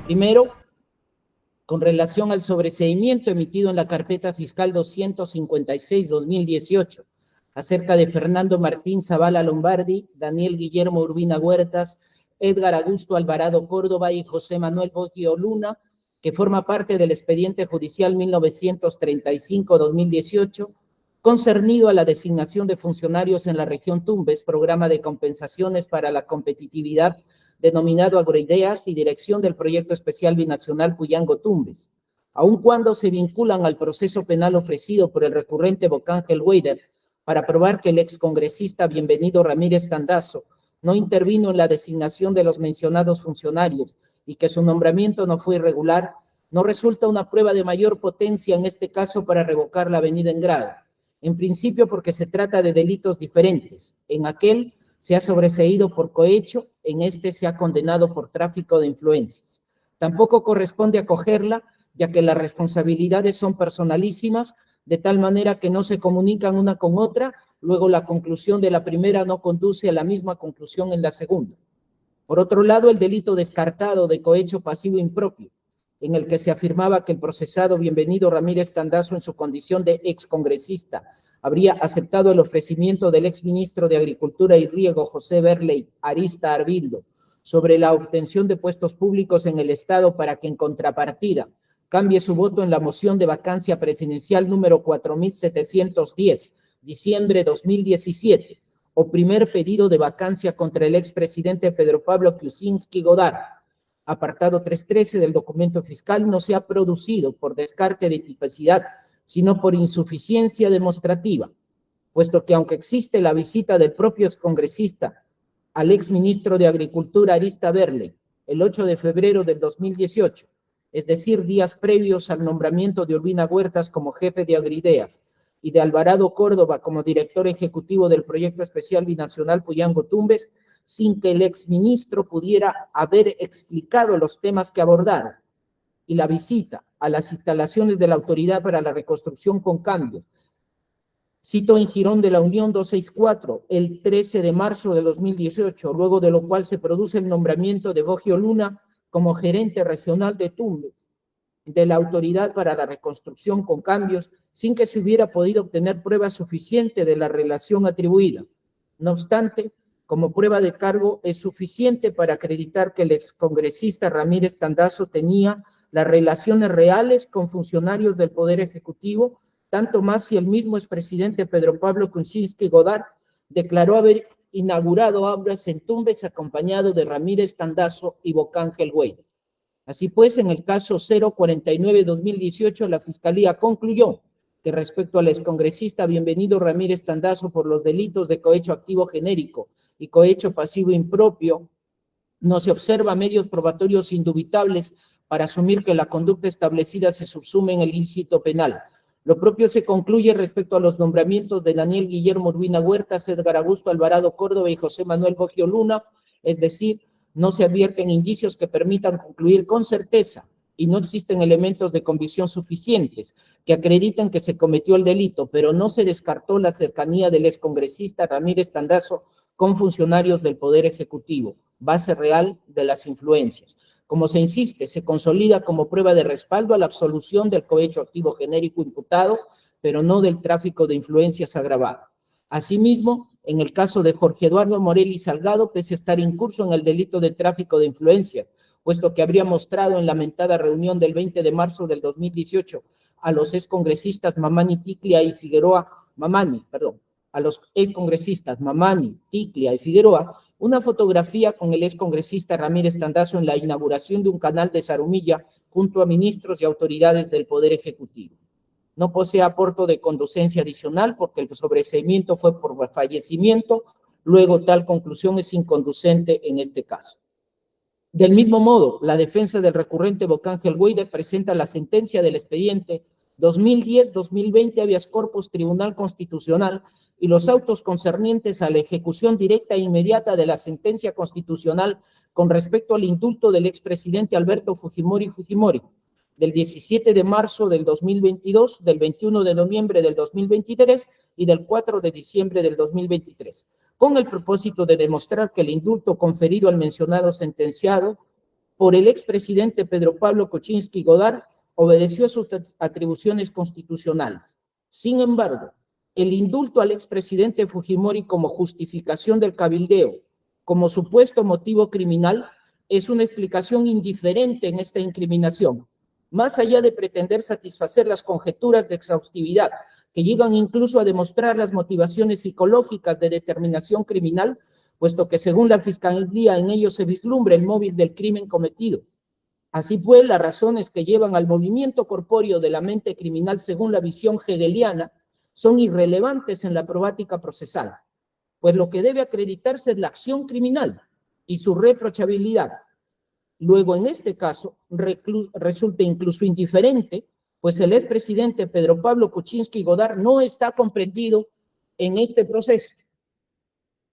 Primero, con relación al sobreseimiento emitido en la carpeta fiscal 256-2018 acerca de Fernando Martín Zavala Lombardi, Daniel Guillermo Urbina Huertas, Edgar Augusto Alvarado Córdoba y José Manuel Boggio Luna, que forma parte del expediente judicial 1935-2018, concernido a la designación de funcionarios en la región Tumbes, programa de compensaciones para la competitividad denominado Agroideas y dirección del proyecto especial binacional Puyango-Tumbes, aun cuando se vinculan al proceso penal ofrecido por el recurrente Bocángel Weider para probar que el excongresista Bienvenido Ramírez Tandazo no intervino en la designación de los mencionados funcionarios y que su nombramiento no fue irregular, no resulta una prueba de mayor potencia en este caso para revocar la avenida en grado. En principio porque se trata de delitos diferentes. En aquel se ha sobreseído por cohecho, en este se ha condenado por tráfico de influencias. Tampoco corresponde acogerla, ya que las responsabilidades son personalísimas, de tal manera que no se comunican una con otra, luego la conclusión de la primera no conduce a la misma conclusión en la segunda. Por otro lado, el delito descartado de cohecho pasivo impropio, en el que se afirmaba que el procesado Bienvenido Ramírez Tandazo, en su condición de excongresista, habría aceptado el ofrecimiento del exministro de Agricultura y Riego, José Berley Arista Arbildo, sobre la obtención de puestos públicos en el Estado para que en contrapartida cambie su voto en la moción de vacancia presidencial número 4710, diciembre 2017, o primer pedido de vacancia contra el expresidente Pedro Pablo Kuczynski Godard. Apartado 313 del documento fiscal, no se ha producido por descarte de tipicidad, sino por insuficiencia demostrativa, puesto que aunque existe la visita del propio excongresista al exministro de Agricultura Arista Berley el 8 de febrero del 2018, es decir, días previos al nombramiento de Urbina Huertas como jefe de Agrideas y de Alvarado Córdoba como director ejecutivo del proyecto especial binacional Puyango-Tumbes, sin que el exministro pudiera haber explicado los temas que abordaron, y la visita a las instalaciones de la Autoridad para la Reconstrucción con Cambios, cito en Girón de la Unión 264, el 13 de marzo de 2018, luego de lo cual se produce el nombramiento de Boggio Luna como gerente regional de Tumbes, de la Autoridad para la Reconstrucción con Cambios, sin que se hubiera podido obtener prueba suficiente de la relación atribuida. No obstante, como prueba de cargo es suficiente para acreditar que el excongresista Ramírez Tandazo tenía las relaciones reales con funcionarios del Poder Ejecutivo, tanto más si el mismo expresidente Pedro Pablo Kuczynski Godard declaró haber inaugurado obras en Tumbes acompañado de Ramírez Tandazo y Bocángel Weider. Así pues, en el caso 049-2018, la Fiscalía concluyó que respecto al excongresista Bienvenido Ramírez Tandazo por los delitos de cohecho activo genérico y cohecho pasivo impropio, no se observa medios probatorios indubitables para asumir que la conducta establecida se subsume en el ilícito penal. Lo propio se concluye respecto a los nombramientos de Daniel Guillermo Urbina Huertas, Edgar Augusto Alvarado Córdoba y José Manuel Boggio Luna, es decir, no se advierten indicios que permitan concluir con certeza y no existen elementos de convicción suficientes que acreditan que se cometió el delito, pero no se descartó la cercanía del excongresista Ramírez Tandazo con funcionarios del Poder Ejecutivo, base real de las influencias. Como se insiste, se consolida como prueba de respaldo a la absolución del cohecho activo genérico imputado, pero no del tráfico de influencias agravado. Asimismo, en el caso de Jorge Eduardo Morelli Salgado, pese a estar incurso en el delito de tráfico de influencias, puesto que habría mostrado en la mentada reunión del 20 de marzo del 2018 a los excongresistas Mamani, Ticlia y Figueroa, a los excongresistas Mamani, Ticlia y Figueroa, una fotografía con el excongresista Ramírez Tandazo en la inauguración de un canal de Zarumilla junto a ministros y autoridades del Poder Ejecutivo. No posee aporte de conducencia adicional porque el sobreseimiento fue por fallecimiento, luego tal conclusión es inconducente en este caso. Del mismo modo, la defensa del recurrente Bocángel Weider presenta la sentencia del expediente 2010-2020 habeas corpus Tribunal Constitucional y los autos concernientes a la ejecución directa e inmediata de la sentencia constitucional con respecto al indulto del expresidente Alberto Fujimori del 17 de marzo del 2022, del 21 de noviembre del 2023 y del 4 de diciembre del 2023, con el propósito de demostrar que el indulto conferido al mencionado sentenciado por el expresidente Pedro Pablo Kuczynski Godard obedeció a sus atribuciones constitucionales. Sin embargo, el indulto al expresidente Fujimori como justificación del cabildeo, como supuesto motivo criminal, es una explicación indiferente en esta incriminación, más allá de pretender satisfacer las conjeturas de exhaustividad, que llegan incluso a demostrar las motivaciones psicológicas de determinación criminal, puesto que según la Fiscalía en ello se vislumbra el móvil del crimen cometido. Así pues, las razones que llevan al movimiento corpóreo de la mente criminal según la visión hegeliana son irrelevantes en la probática procesal, pues lo que debe acreditarse es la acción criminal y su reprochabilidad. Luego, en este caso, resulta incluso indiferente, pues el expresidente Pedro Pablo Kuczynski Godard no está comprendido en este proceso.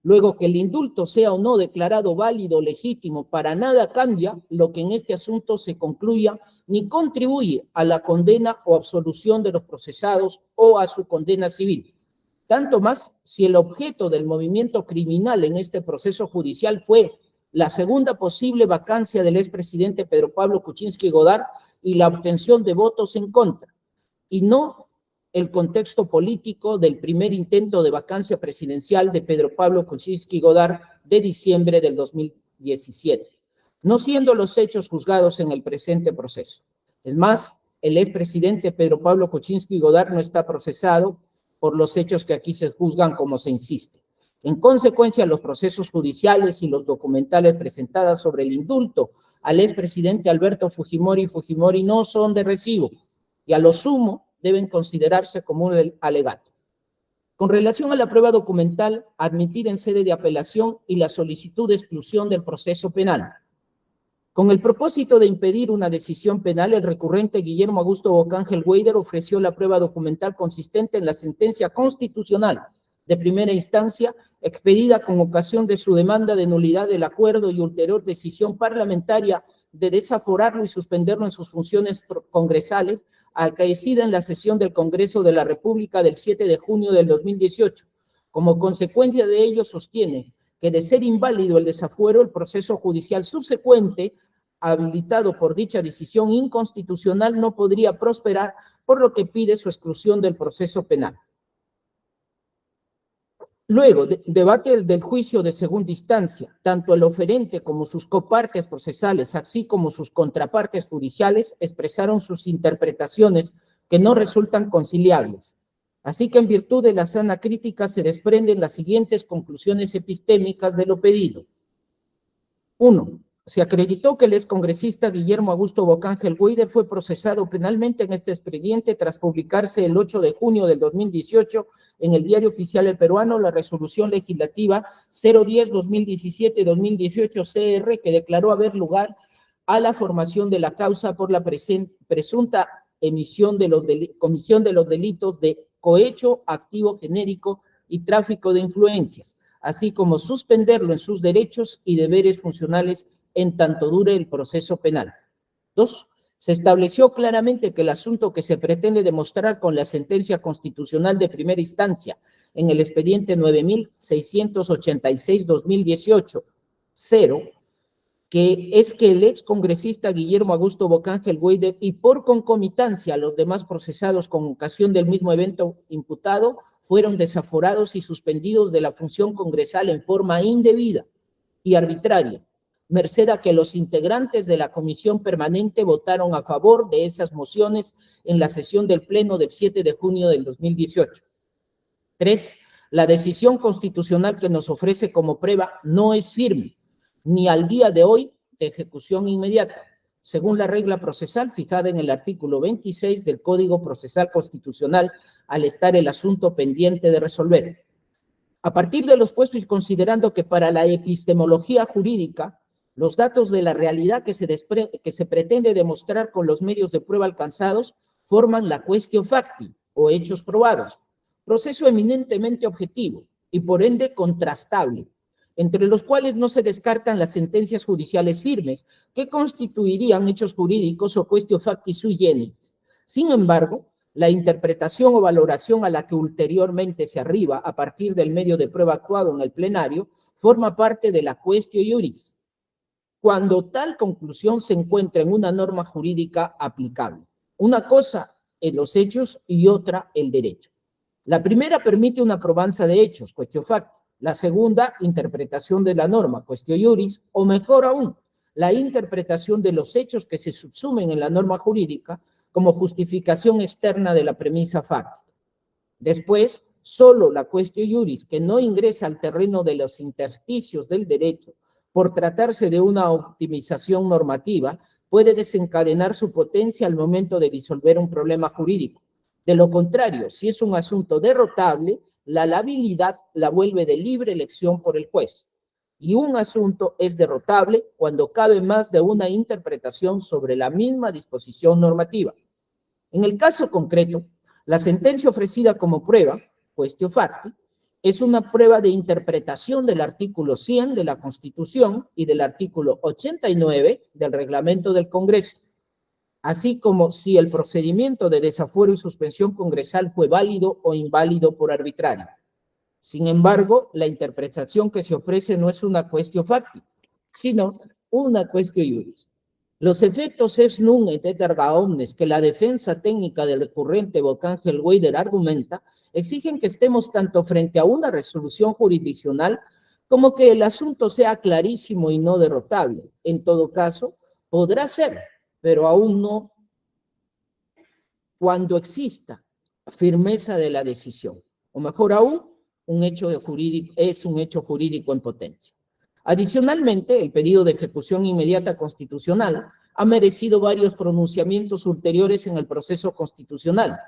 Luego, que el indulto sea o no declarado válido o legítimo, para nada cambia lo que en este asunto se concluya, ni contribuye a la condena o absolución de los procesados o a su condena civil. Tanto más si el objeto del movimiento criminal en este proceso judicial fue la segunda posible vacancia del expresidente Pedro Pablo Kuczynski Godard y la obtención de votos en contra, y no el contexto político del primer intento de vacancia presidencial de Pedro Pablo Kuczynski Godard de diciembre del 2017, no siendo los hechos juzgados en el presente proceso. Es más, el expresidente Pedro Pablo Kuczynski Godard no está procesado por los hechos que aquí se juzgan como se insiste. En consecuencia, los procesos judiciales y los documentales presentados sobre el indulto al expresidente Alberto Fujimori no son de recibo y a lo sumo deben considerarse como un alegato. Con relación a la prueba documental admitida en sede de apelación y la solicitud de exclusión del proceso penal, con el propósito de impedir una decisión penal, el recurrente Guillermo Augusto Bocángel Weider ofreció la prueba documental consistente en la sentencia constitucional de primera instancia expedida con ocasión de su demanda de nulidad del acuerdo y ulterior decisión parlamentaria de desaforarlo y suspenderlo en sus funciones congresales, acaecida en la sesión del Congreso de la República del 7 de junio del 2018. Como consecuencia de ello, sostiene que de ser inválido el desafuero, el proceso judicial subsecuente, habilitado por dicha decisión inconstitucional, no podría prosperar, por lo que pide su exclusión del proceso penal. Luego, debate del juicio de segunda instancia, tanto el oferente como sus copartes procesales, así como sus contrapartes judiciales, expresaron sus interpretaciones que no resultan conciliables. Así que en virtud de la sana crítica se desprenden las siguientes conclusiones epistémicas de lo pedido. 1. Se acreditó que el excongresista Guillermo Augusto Bocángel Weider fue procesado penalmente en este expediente tras publicarse el 8 de junio del 2018 en el Diario Oficial El Peruano la resolución legislativa 010-2017-2018 CR que declaró haber lugar a la formación de la causa por la presunta comisión de los delitos de cohecho, activo genérico y tráfico de influencias, así como suspenderlo en sus derechos y deberes funcionales en tanto dure el proceso penal. 2. Se estableció claramente que el asunto que se pretende demostrar con la sentencia constitucional de primera instancia en el expediente 9686-2018, 0, que es que el excongresista Guillermo Augusto Bocángel Weider y por concomitancia los demás procesados con ocasión del mismo evento imputado fueron desaforados y suspendidos de la función congresal en forma indebida y arbitraria, merced a que los integrantes de la comisión permanente votaron a favor de esas mociones en la sesión del Pleno del 7 de junio del 2018. 3. La decisión constitucional que nos ofrece como prueba no es firme, ni al día de hoy de ejecución inmediata, según la regla procesal fijada en el artículo 26 del Código Procesal Constitucional, al estar el asunto pendiente de resolver. A partir de lo expuesto y considerando que para la epistemología jurídica, los datos de la realidad que se pretende demostrar con los medios de prueba alcanzados forman la quaestio facti, o hechos probados, proceso eminentemente objetivo y por ende contrastable, entre los cuales no se descartan las sentencias judiciales firmes, que constituirían hechos jurídicos o quaestio facti sui generis. Sin embargo, la interpretación o valoración a la que ulteriormente se arriba a partir del medio de prueba actuado en el plenario forma parte de la quaestio iuris. cuando tal conclusión se encuentra en una norma jurídica aplicable. Una cosa en los hechos y otra el derecho. La primera permite una probanza de hechos, quaestio facti. La segunda, interpretación de la norma, quaestio iuris, o mejor aún, la interpretación de los hechos que se subsumen en la norma jurídica como justificación externa de la premisa fáctica. Después, solo la quaestio iuris, que no ingresa al terreno de los intersticios del derecho por tratarse de una optimización normativa, puede desencadenar su potencia al momento de disolver un problema jurídico. De lo contrario, si es un asunto derrotable, la labilidad la vuelve de libre elección por el juez. Y un asunto es derrotable cuando cabe más de una interpretación sobre la misma disposición normativa. En el caso concreto, la sentencia ofrecida como prueba, quaestio facti, es una prueba de interpretación del artículo 100 de la Constitución y del artículo 89 del Reglamento del Congreso, así como si el procedimiento de desafuero y suspensión congresal fue válido o inválido por arbitrario. Sin embargo, la interpretación que se ofrece no es una quaestio facti, sino una quaestio iuris. Los efectos es nun et erga omnes que la defensa técnica del recurrente Vocángel Weider argumenta exigen que estemos tanto frente a una resolución jurisdiccional como que el asunto sea clarísimo y no derrotable. En todo caso, podrá ser, pero aún no cuando exista firmeza de la decisión. O mejor aún, un hecho jurídico en potencia. Adicionalmente, el pedido de ejecución inmediata constitucional ha merecido varios pronunciamientos ulteriores en el proceso constitucional.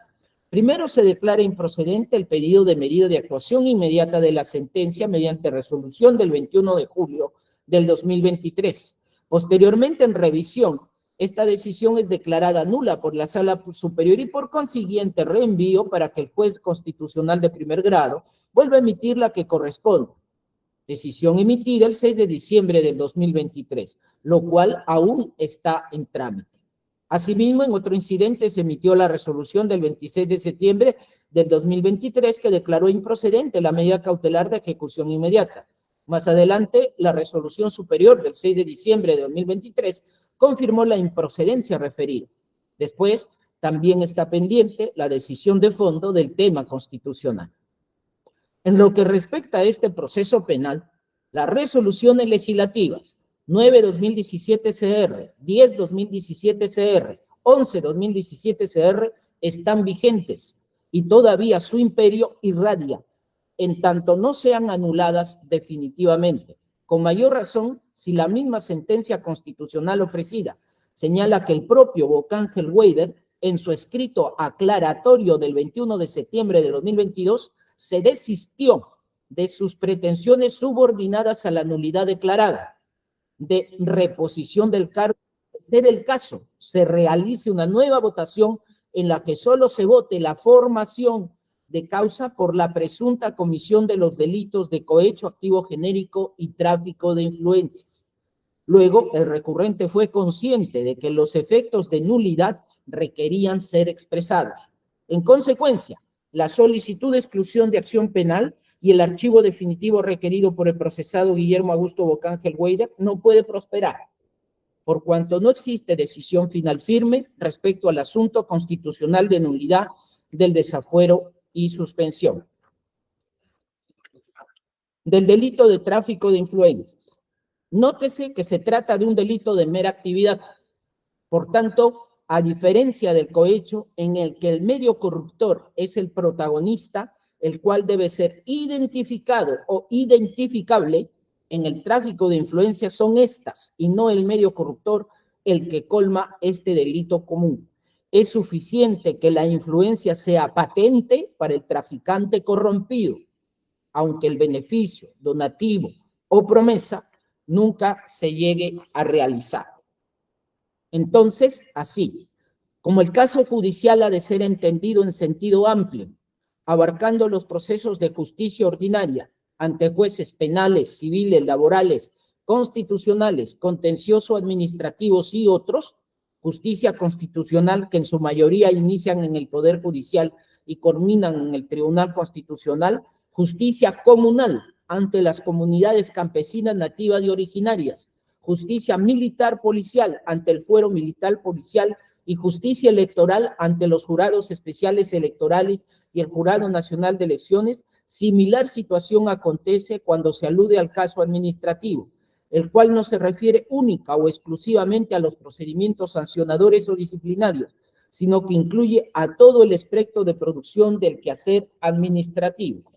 Primero se declara improcedente el pedido de medida de actuación inmediata de la sentencia mediante resolución del 21 de julio del 2023. Posteriormente, en revisión, esta decisión es declarada nula por la Sala Superior y por consiguiente reenvío para que el juez constitucional de primer grado vuelva a emitir la que corresponde. Decisión emitida el 6 de diciembre del 2023, lo cual aún está en trámite. Asimismo, en otro incidente se emitió la resolución del 26 de septiembre del 2023 que declaró improcedente la medida cautelar de ejecución inmediata. Más adelante, la resolución superior del 6 de diciembre de 2023 confirmó la improcedencia referida. Después, también está pendiente la decisión de fondo del tema constitucional. En lo que respecta a este proceso penal, las resoluciones legislativas 9-2017 CR, 10-2017 CR, 11-2017 CR están vigentes y todavía su imperio irradia, en tanto no sean anuladas definitivamente. Con mayor razón, si la misma sentencia constitucional ofrecida señala que el propio Vocángel Weider, en su escrito aclaratorio del 21 de septiembre de 2022, se desistió de sus pretensiones subordinadas a la nulidad declarada, de reposición del cargo. De ser el caso, se realice una nueva votación en la que solo se vote la formación de causa por la presunta comisión de los delitos de cohecho activo genérico y tráfico de influencias. Luego, el recurrente fue consciente de que los efectos de nulidad requerían ser expresados. En consecuencia, la solicitud de exclusión de acción penal y el archivo definitivo requerido por el procesado Guillermo Augusto Vocángel Weider no puede prosperar, por cuanto no existe decisión final firme respecto al asunto constitucional de nulidad del desafuero y suspensión. Del delito de tráfico de influencias. Nótese que se trata de un delito de mera actividad. Por tanto, a diferencia del cohecho, en el que el medio corruptor es el protagonista, el cual debe ser identificado o identificable, en el tráfico de influencias son estas, y no el medio corruptor, el que colma este delito común. Es suficiente que la influencia sea patente para el traficante corrompido, aunque el beneficio, donativo o promesa nunca se llegue a realizar. Entonces, así, como el caso judicial ha de ser entendido en sentido amplio, abarcando los procesos de justicia ordinaria ante jueces penales, civiles, laborales, constitucionales, contencioso-administrativos y otros, justicia constitucional que en su mayoría inician en el Poder Judicial y culminan en el Tribunal Constitucional, justicia comunal ante las comunidades campesinas nativas y originarias, justicia militar policial ante el fuero militar policial y justicia electoral ante los jurados especiales electorales y el Jurado Nacional de Elecciones, similar situación acontece cuando se alude al caso administrativo, el cual no se refiere única o exclusivamente a los procedimientos sancionadores o disciplinarios, sino que incluye a todo el espectro de producción del quehacer administrativo.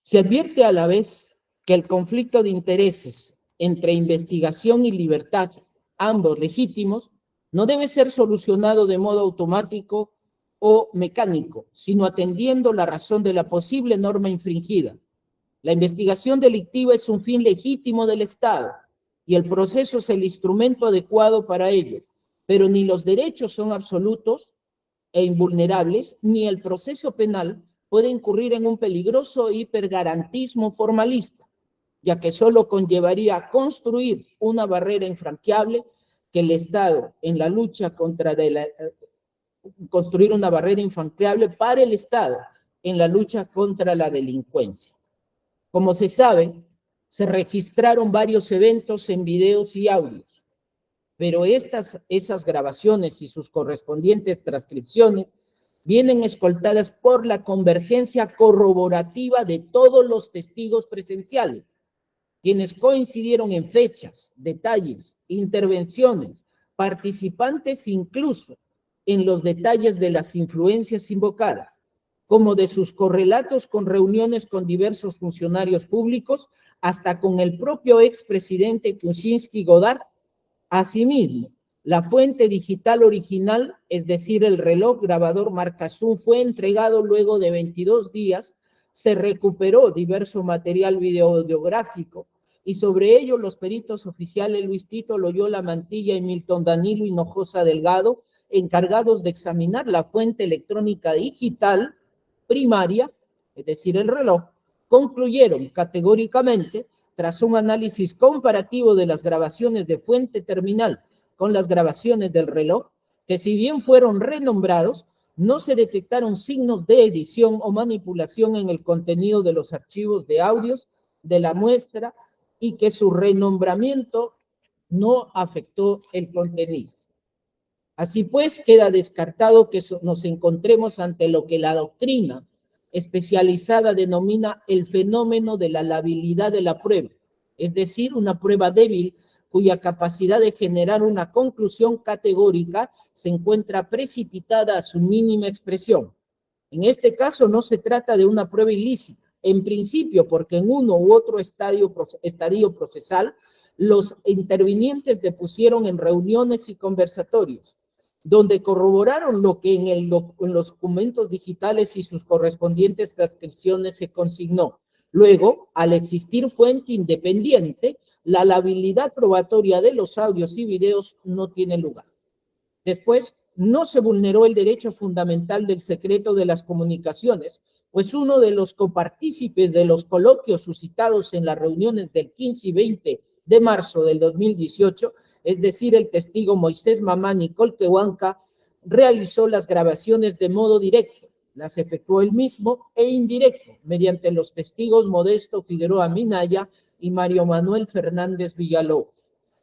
Se advierte a la vez que el conflicto de intereses entre investigación y libertad, ambos legítimos, no debe ser solucionado de modo automático o mecánico, sino atendiendo la razón de la posible norma infringida. La investigación delictiva es un fin legítimo del Estado y el proceso es el instrumento adecuado para ello, pero ni los derechos son absolutos e invulnerables, ni el proceso penal puede incurrir en un peligroso hipergarantismo formalista, ya que solo conllevaría a construir una barrera infranqueable que el Estado en la lucha construir una barrera infranqueable para el Estado en la lucha contra la delincuencia. Como se sabe, se registraron varios eventos en videos y audios, pero esas grabaciones y sus correspondientes transcripciones vienen escoltadas por la convergencia corroborativa de todos los testigos presenciales, quienes coincidieron en fechas, detalles, intervenciones, participantes incluso en los detalles de las influencias invocadas, como de sus correlatos con reuniones con diversos funcionarios públicos, hasta con el propio expresidente Kuczynski Godard. Asimismo, la fuente digital original, es decir, el reloj grabador marca Zoom, fue entregado luego de 22 días, se recuperó diverso material videográfico y sobre ello los peritos oficiales Luis Tito Loyola Mantilla y Milton Danilo Hinojosa Delgado, encargados de examinar la fuente electrónica digital primaria, es decir, el reloj, concluyeron categóricamente, tras un análisis comparativo de las grabaciones de fuente terminal con las grabaciones del reloj, que si bien fueron renombrados, no se detectaron signos de edición o manipulación en el contenido de los archivos de audios de la muestra y que su renombramiento no afectó el contenido. Así pues, queda descartado que nos encontremos ante lo que la doctrina especializada denomina el fenómeno de la labilidad de la prueba, es decir, una prueba débil cuya capacidad de generar una conclusión categórica se encuentra precipitada a su mínima expresión. En este caso no se trata de una prueba ilícita, en principio porque en uno u otro estadio procesal los intervinientes depusieron en reuniones y conversatorios, donde corroboraron lo que en los documentos digitales y sus correspondientes transcripciones se consignó. Luego, al existir fuente independiente, la labilidad probatoria de los audios y videos no tiene lugar. Después, no se vulneró el derecho fundamental del secreto de las comunicaciones, pues uno de los copartícipes de los coloquios suscitados en las reuniones del 15 y 20 de marzo del 2018, es decir, el testigo Moisés Mamani Colquehuanca, realizó las grabaciones de modo directo, las efectuó él mismo e indirecto, mediante los testigos Modesto Figueroa Minaya y Mario Manuel Fernández Villalobos.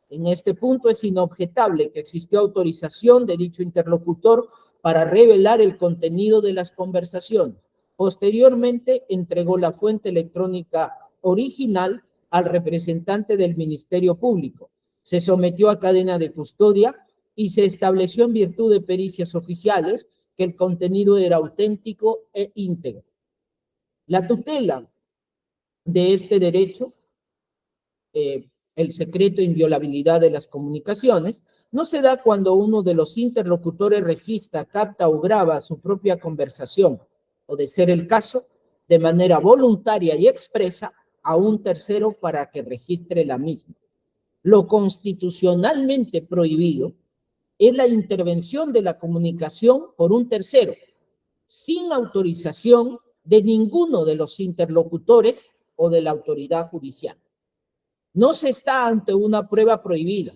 En este punto es inobjetable que existió autorización de dicho interlocutor para revelar el contenido de las conversaciones. Posteriormente entregó la fuente electrónica original al representante del Ministerio Público. Se sometió a cadena de custodia y se estableció en virtud de pericias oficiales que el contenido era auténtico e íntegro. La tutela de este derecho, el secreto e inviolabilidad de las comunicaciones, no se da cuando uno de los interlocutores registra, capta o graba su propia conversación, o de ser el caso, de manera voluntaria y expresa a un tercero para que registre la misma. Lo constitucionalmente prohibido es la intervención de la comunicación por un tercero, sin autorización de ninguno de los interlocutores o de la autoridad judicial. No se está ante una prueba prohibida,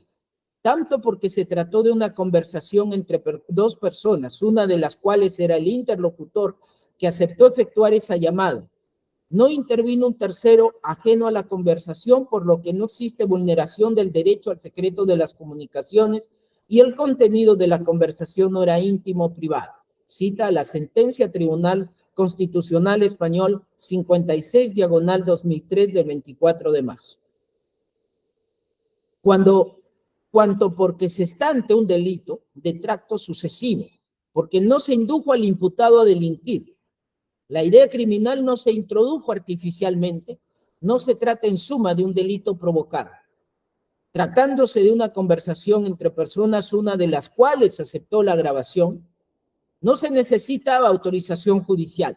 tanto porque se trató de una conversación entre dos personas, una de las cuales era el interlocutor que aceptó efectuar esa llamada, No intervino un tercero ajeno a la conversación, por lo que no existe vulneración del derecho al secreto de las comunicaciones y el contenido de la conversación no era íntimo o privado. Cita la sentencia Tribunal Constitucional Español 56/2003 del 24 de marzo. Cuanto porque se está ante un delito de tracto sucesivo, porque no se indujo al imputado a delinquir. La idea criminal no se introdujo artificialmente, no se trata en suma de un delito provocado. Tratándose de una conversación entre personas, una de las cuales aceptó la grabación, no se necesitaba autorización judicial.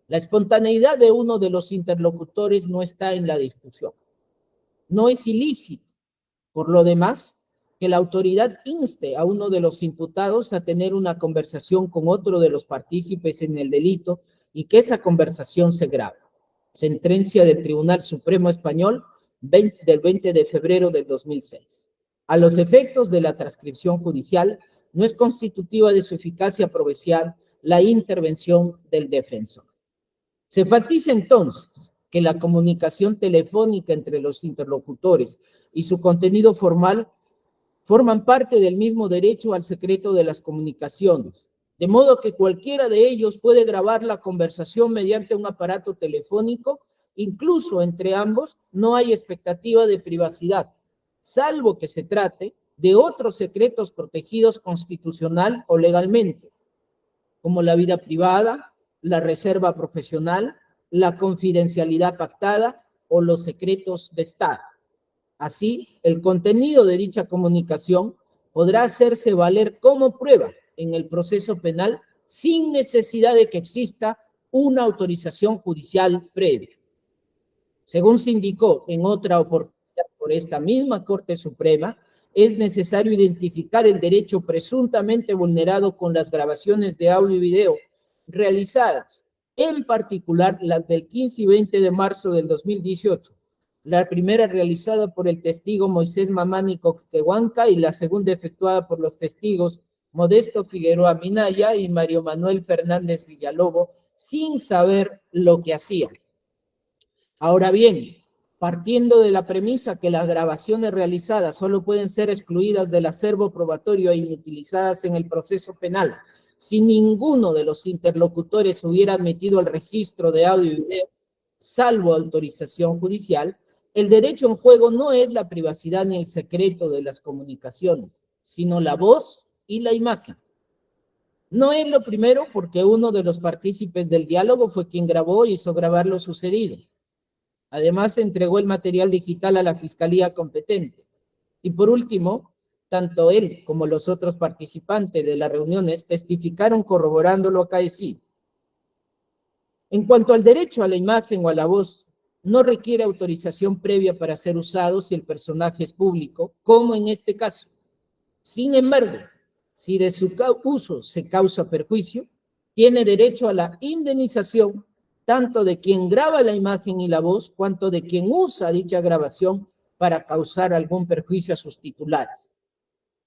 La espontaneidad de uno de los interlocutores no está en la discusión. No es ilícito, por lo demás, que la autoridad inste a uno de los imputados a tener una conversación con otro de los partícipes en el delito y que esa conversación se grabe. Sentencia del Tribunal Supremo Español del 20 de febrero del 2006. A los efectos de la transcripción judicial, no es constitutiva de su eficacia procesal la intervención del defensor. Se enfatiza entonces que la comunicación telefónica entre los interlocutores y su contenido formal forman parte del mismo derecho al secreto de las comunicaciones, de modo que cualquiera de ellos puede grabar la conversación mediante un aparato telefónico, incluso entre ambos no hay expectativa de privacidad, salvo que se trate de otros secretos protegidos constitucional o legalmente, como la vida privada, la reserva profesional, la confidencialidad pactada o los secretos de Estado. Así, el contenido de dicha comunicación podrá hacerse valer como prueba en el proceso penal sin necesidad de que exista una autorización judicial previa. Según se indicó en otra oportunidad por esta misma Corte Suprema, es necesario identificar el derecho presuntamente vulnerado con las grabaciones de audio y video realizadas, en particular las del 15 y 20 de marzo del 2018, la primera realizada por el testigo Moisés Mamani Coquehuanca y la segunda efectuada por los testigos Modesto Figueroa Minaya y Mario Manuel Fernández Villalobos, sin saber lo que hacían. Ahora bien, partiendo de la premisa que las grabaciones realizadas solo pueden ser excluidas del acervo probatorio e inutilizadas en el proceso penal, si ninguno de los interlocutores hubiera admitido el registro de audio y video, salvo autorización judicial, el derecho en juego no es la privacidad ni el secreto de las comunicaciones, sino la voz y la imagen. No es lo primero porque uno de los partícipes del diálogo fue quien grabó y hizo grabar lo sucedido. Además, se entregó el material digital a la fiscalía competente. Y por último, tanto él como los otros participantes de las reuniones testificaron corroborando lo acaecido. En cuanto al derecho a la imagen o a la voz, no requiere autorización previa para ser usado si el personaje es público, como en este caso. Sin embargo, si de su uso se causa perjuicio, tiene derecho a la indemnización tanto de quien graba la imagen y la voz, cuanto de quien usa dicha grabación para causar algún perjuicio a sus titulares.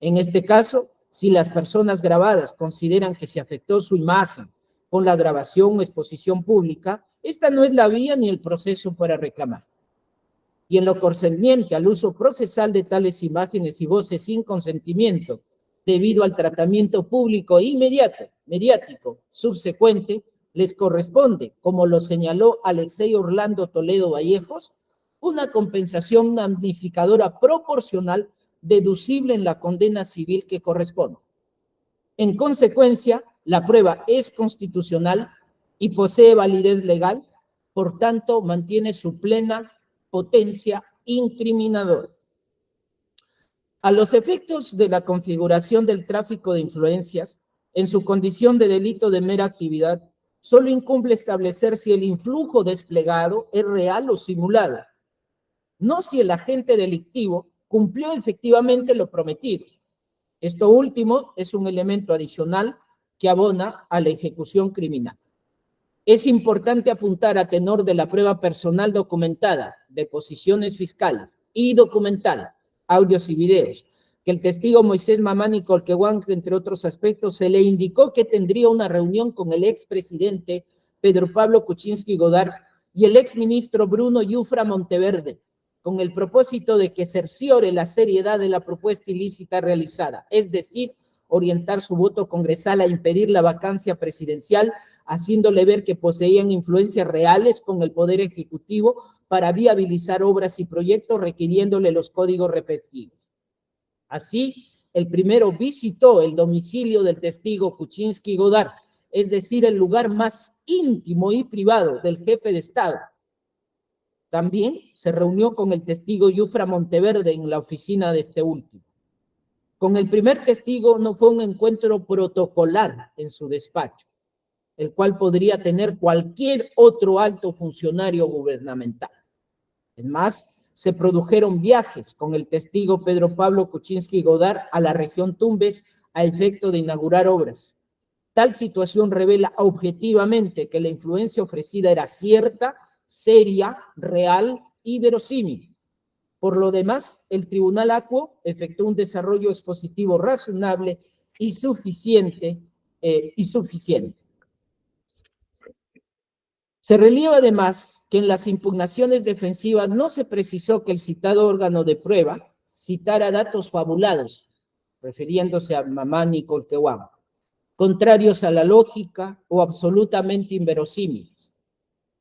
En este caso, si las personas grabadas consideran que se afectó su imagen con la grabación o exposición pública, esta no es la vía ni el proceso para reclamar. Y en lo concerniente al uso procesal de tales imágenes y voces sin consentimiento, debido al tratamiento público mediático, subsecuente, les corresponde, como lo señaló Alexei Orlando Toledo Vallejos, una compensación magnificadora proporcional deducible en la condena civil que corresponde. En consecuencia, la prueba es constitucional y posee validez legal, por tanto, mantiene su plena potencia incriminadora. A los efectos de la configuración del tráfico de influencias, en su condición de delito de mera actividad, solo incumbe establecer si el influjo desplegado es real o simulado, no si el agente delictivo cumplió efectivamente lo prometido. Esto último es un elemento adicional que abona a la ejecución criminal. Es importante apuntar a tenor de la prueba personal documentada, deposiciones fiscales y documental, audios y videos, que el testigo Moisés Mamani Coquehuanca, entre otros aspectos, se le indicó que tendría una reunión con el expresidente Pedro Pablo Kuczynski Godard y el exministro Bruno Yufra Monteverde, con el propósito de que cerciore la seriedad de la propuesta ilícita realizada, es decir, orientar su voto congresal a impedir la vacancia presidencial, haciéndole ver que poseían influencias reales con el Poder Ejecutivo para viabilizar obras y proyectos, requiriéndole los códigos respectivos. Así, el primero visitó el domicilio del testigo Kuczynski Godard, es decir, el lugar más íntimo y privado del jefe de Estado. También se reunió con el testigo Yufra Monteverde en la oficina de este último. Con el primer testigo no fue un encuentro protocolar en su despacho, el cual podría tener cualquier otro alto funcionario gubernamental. Es más, se produjeron viajes con el testigo Pedro Pablo Kuczynski Godard a la región Tumbes a efecto de inaugurar obras. Tal situación revela objetivamente que la influencia ofrecida era cierta, seria, real y verosímil. Por lo demás, el Tribunal Acuo efectuó un desarrollo expositivo razonable y suficiente. Se relieva además que en las impugnaciones defensivas no se precisó que el citado órgano de prueba citara datos fabulados, refiriéndose a Mamani y Colquehuán, contrarios a la lógica o absolutamente inverosímiles,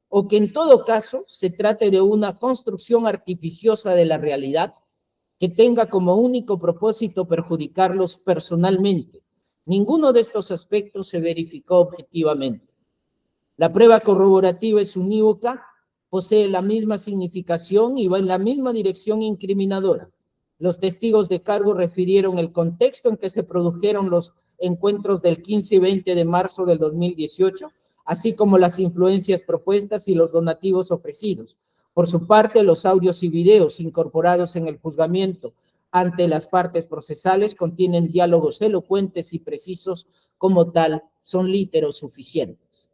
o que en todo caso se trate de una construcción artificiosa de la realidad que tenga como único propósito perjudicarlos personalmente. Ninguno de estos aspectos se verificó objetivamente. La prueba corroborativa es unívoca, posee la misma significación y va en la misma dirección incriminadora. Los testigos de cargo refirieron el contexto en que se produjeron los encuentros del 15 y 20 de marzo del 2018, así como las influencias propuestas y los donativos ofrecidos. Por su parte, los audios y videos incorporados en el juzgamiento ante las partes procesales contienen diálogos elocuentes y precisos, como tal, son líteros suficientes.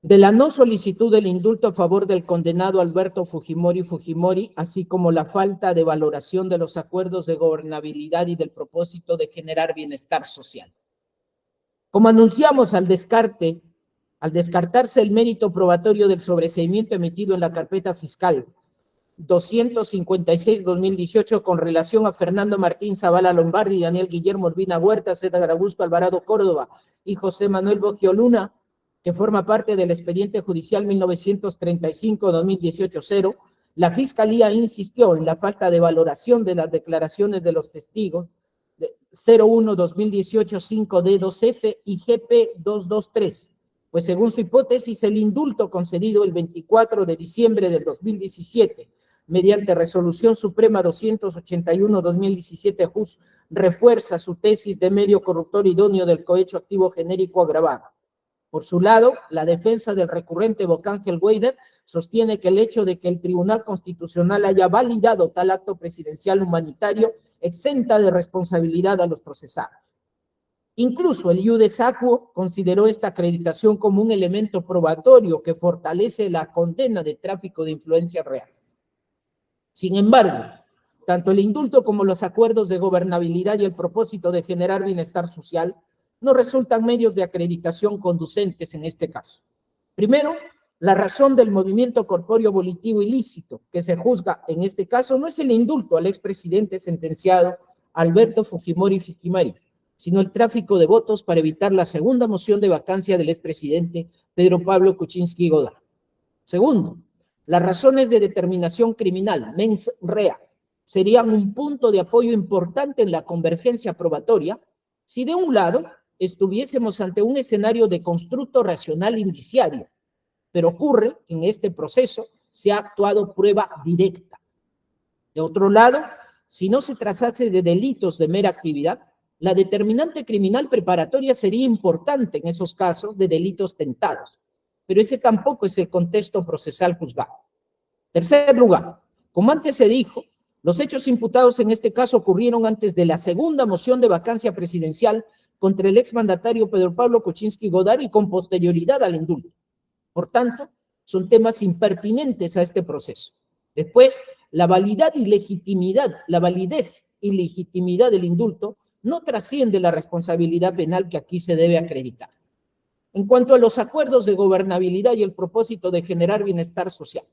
De la no solicitud del indulto a favor del condenado Alberto Fujimori, así como la falta de valoración de los acuerdos de gobernabilidad y del propósito de generar bienestar social. Como anunciamos al descartarse el mérito probatorio del sobreseimiento emitido en la carpeta fiscal 256-2018 con relación a Fernando Martín Zavala Lombardi, Daniel Guillermo Urbina Huerta, César Augusto Alvarado Córdoba y José Manuel Boggio Luna, que forma parte del expediente judicial 1935-2018-0, la Fiscalía insistió en la falta de valoración de las declaraciones de los testigos 01-2018-5D2F y GP223, pues según su hipótesis, el indulto concedido el 24 de diciembre del 2017, mediante Resolución Suprema 281-2017 JUS, refuerza su tesis de medio corruptor idóneo del cohecho activo genérico agravado. Por su lado, la defensa del recurrente Bocángel Weider sostiene que el hecho de que el Tribunal Constitucional haya validado tal acto presidencial humanitario exenta de responsabilidad a los procesados. Incluso el Iudes Acuo consideró esta acreditación como un elemento probatorio que fortalece la condena de tráfico de influencias reales. Sin embargo, tanto el indulto como los acuerdos de gobernabilidad y el propósito de generar bienestar social no resultan medios de acreditación conducentes en este caso. Primero, la razón del movimiento corpóreo volitivo ilícito que se juzga en este caso no es el indulto al expresidente sentenciado Alberto Fujimori, sino el tráfico de votos para evitar la segunda moción de vacancia del expresidente Pedro Pablo Kuczynski Godard. Segundo, las razones de determinación criminal, mens rea, serían un punto de apoyo importante en la convergencia probatoria si de un lado estuviésemos ante un escenario de constructo racional indiciario, pero ocurre que en este proceso se ha actuado prueba directa. De otro lado, si no se tratase de delitos de mera actividad, la determinante criminal preparatoria sería importante en esos casos de delitos tentados, pero ese tampoco es el contexto procesal juzgado. Tercer lugar, como antes se dijo, los hechos imputados en este caso ocurrieron antes de la segunda moción de vacancia presidencial contra el exmandatario Pedro Pablo Kuczynski Godard y con posterioridad al indulto. Por tanto, son temas impertinentes a este proceso. Después, la validez y legitimidad del indulto no trasciende la responsabilidad penal que aquí se debe acreditar. En cuanto a los acuerdos de gobernabilidad y el propósito de generar bienestar social,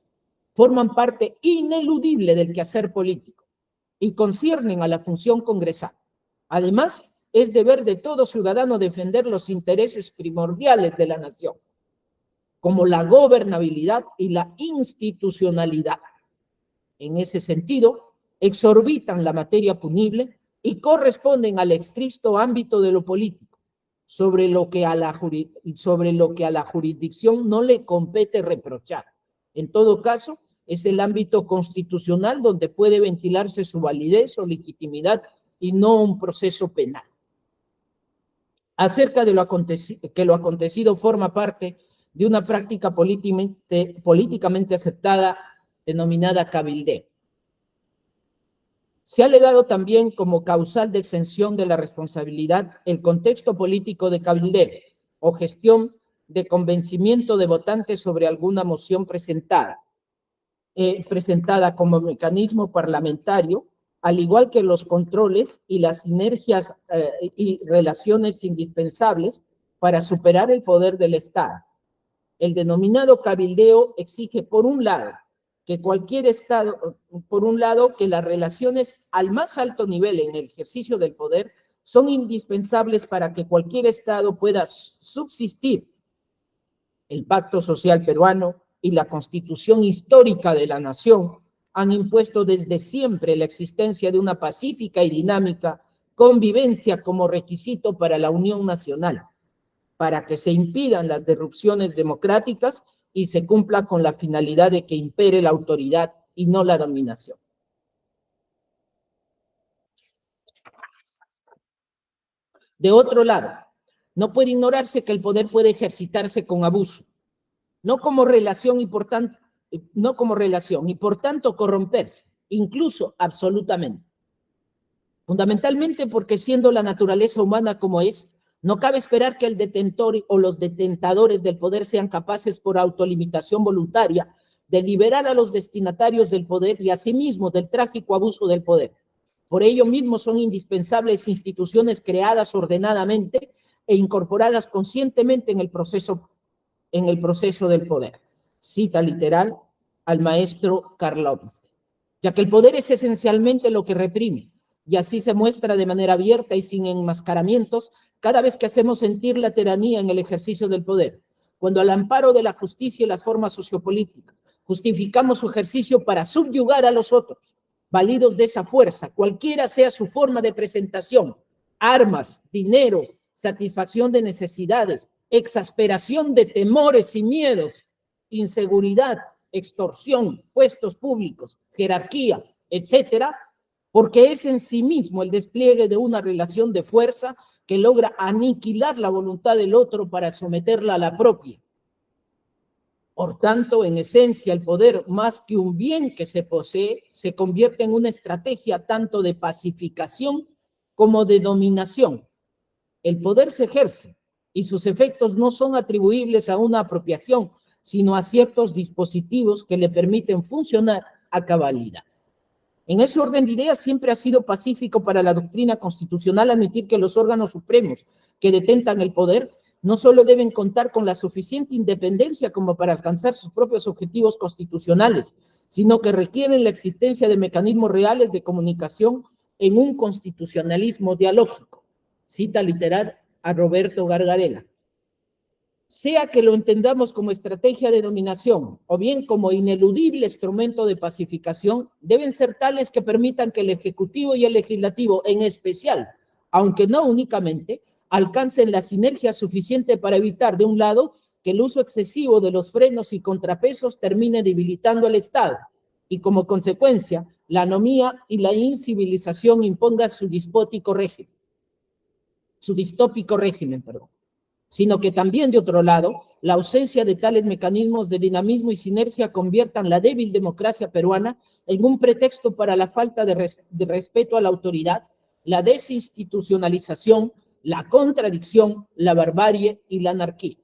forman parte ineludible del quehacer político y conciernen a la función congresal. Además, es deber de todo ciudadano defender los intereses primordiales de la nación, como la gobernabilidad y la institucionalidad. En ese sentido, exorbitan la materia punible y corresponden al estricto ámbito de lo político, sobre lo que a la jurisdicción no le compete reprochar. En todo caso, es el ámbito constitucional donde puede ventilarse su validez o legitimidad y no un proceso penal. Acerca de que lo acontecido forma parte de una práctica políticamente aceptada denominada cabildeo. Se ha alegado también como causal de exención de la responsabilidad el contexto político de cabildeo o gestión de convencimiento de votantes sobre alguna moción presentada como mecanismo parlamentario, al igual que los controles y las sinergias y relaciones indispensables para superar el poder del Estado. El denominado cabildeo exige, por un lado, que cualquier Estado, que las relaciones al más alto nivel en el ejercicio del poder son indispensables para que cualquier Estado pueda subsistir. El Pacto Social Peruano y la Constitución Histórica de la Nación han impuesto desde siempre la existencia de una pacífica y dinámica convivencia como requisito para la unión nacional, para que se impidan las disrupciones democráticas y se cumpla con la finalidad de que impere la autoridad y no la dominación. De otro lado, no puede ignorarse que el poder puede ejercitarse con abuso, no como relación y por tanto corromperse, incluso absolutamente. Fundamentalmente porque siendo la naturaleza humana como es, no cabe esperar que el detentor o los detentadores del poder sean capaces por autolimitación voluntaria de liberar a los destinatarios del poder y asimismo del trágico abuso del poder. Por ello mismo son indispensables instituciones creadas ordenadamente e incorporadas conscientemente en el proceso del poder. Cita literal al maestro Karl Lobenstein. Ya que el poder es esencialmente lo que reprime, y así se muestra de manera abierta y sin enmascaramientos cada vez que hacemos sentir la tiranía en el ejercicio del poder, cuando al amparo de la justicia y las formas sociopolíticas justificamos su ejercicio para subyugar a los otros, validos de esa fuerza, cualquiera sea su forma de presentación, armas, dinero, satisfacción de necesidades, exasperación de temores y miedos, inseguridad, extorsión, puestos públicos, jerarquía, etcétera, porque es en sí mismo el despliegue de una relación de fuerza que logra aniquilar la voluntad del otro para someterla a la propia. Por tanto, en esencia, el poder, más que un bien que se posee, se convierte en una estrategia tanto de pacificación como de dominación. El poder se ejerce y sus efectos no son atribuibles a una apropiación, sino a ciertos dispositivos que le permiten funcionar a cabalidad. En ese orden de ideas siempre ha sido pacífico para la doctrina constitucional admitir que los órganos supremos que detentan el poder no solo deben contar con la suficiente independencia como para alcanzar sus propios objetivos constitucionales, sino que requieren la existencia de mecanismos reales de comunicación en un constitucionalismo dialógico. Cita literal a Roberto Gargarella. Sea que lo entendamos como estrategia de dominación o bien como ineludible instrumento de pacificación, deben ser tales que permitan que el Ejecutivo y el Legislativo, en especial, aunque no únicamente, alcancen la sinergia suficiente para evitar, de un lado, que el uso excesivo de los frenos y contrapesos termine debilitando al Estado y, como consecuencia, la anomía y la incivilización impongan su distópico régimen, sino que también, de otro lado, la ausencia de tales mecanismos de dinamismo y sinergia conviertan la débil democracia peruana en un pretexto para la falta de respeto a la autoridad, la desinstitucionalización, la contradicción, la barbarie y la anarquía.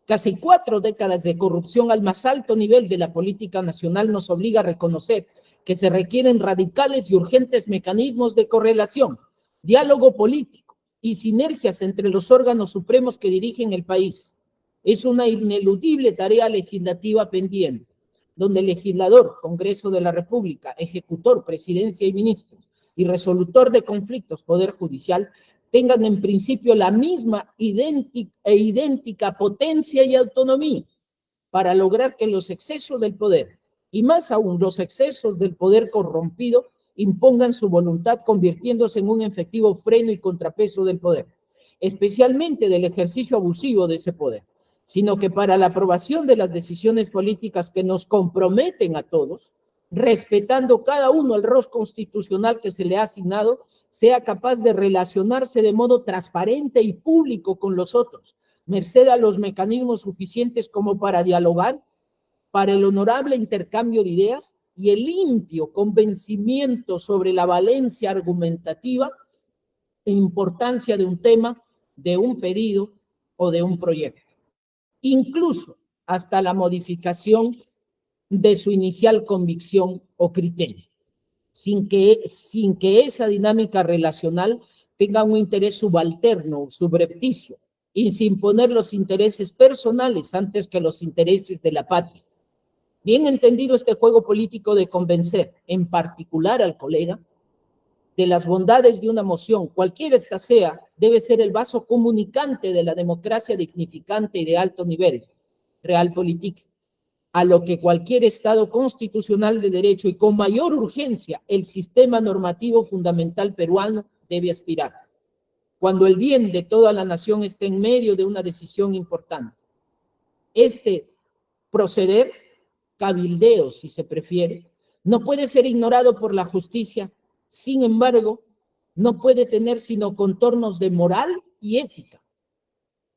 Casi 4 décadas de corrupción al más alto nivel de la política nacional nos obliga a reconocer que se requieren radicales y urgentes mecanismos de correlación, diálogo político, y sinergias entre los órganos supremos que dirigen el país. Es una ineludible tarea legislativa pendiente, donde el legislador, Congreso de la República, ejecutor, presidencia y ministros, y resolutor de conflictos, Poder Judicial, tengan en principio la misma idéntica potencia y autonomía para lograr que los excesos del poder, y más aún los excesos del poder corrompido, impongan su voluntad, convirtiéndose en un efectivo freno y contrapeso del poder, especialmente del ejercicio abusivo de ese poder, sino que para la aprobación de las decisiones políticas que nos comprometen a todos, respetando cada uno el rol constitucional que se le ha asignado, sea capaz de relacionarse de modo transparente y público con los otros, merced a los mecanismos suficientes como para dialogar, para el honorable intercambio de ideas y el limpio convencimiento sobre la valencia argumentativa e importancia de un tema, de un pedido o de un proyecto. Incluso hasta la modificación de su inicial convicción o criterio, sin que esa dinámica relacional tenga un interés subalterno o subrepticio, y sin poner los intereses personales antes que los intereses de la patria. Bien entendido este juego político de convencer, en particular al colega, de las bondades de una moción, cualquiera esta sea, debe ser el vaso comunicante de la democracia dignificante y de alto nivel, realpolitik, a lo que cualquier Estado constitucional de derecho y con mayor urgencia el sistema normativo fundamental peruano debe aspirar, cuando el bien de toda la nación esté en medio de una decisión importante. Este proceder, cabildeo si se prefiere, no puede ser ignorado por la justicia. Sin embargo, no puede tener sino contornos de moral y ética,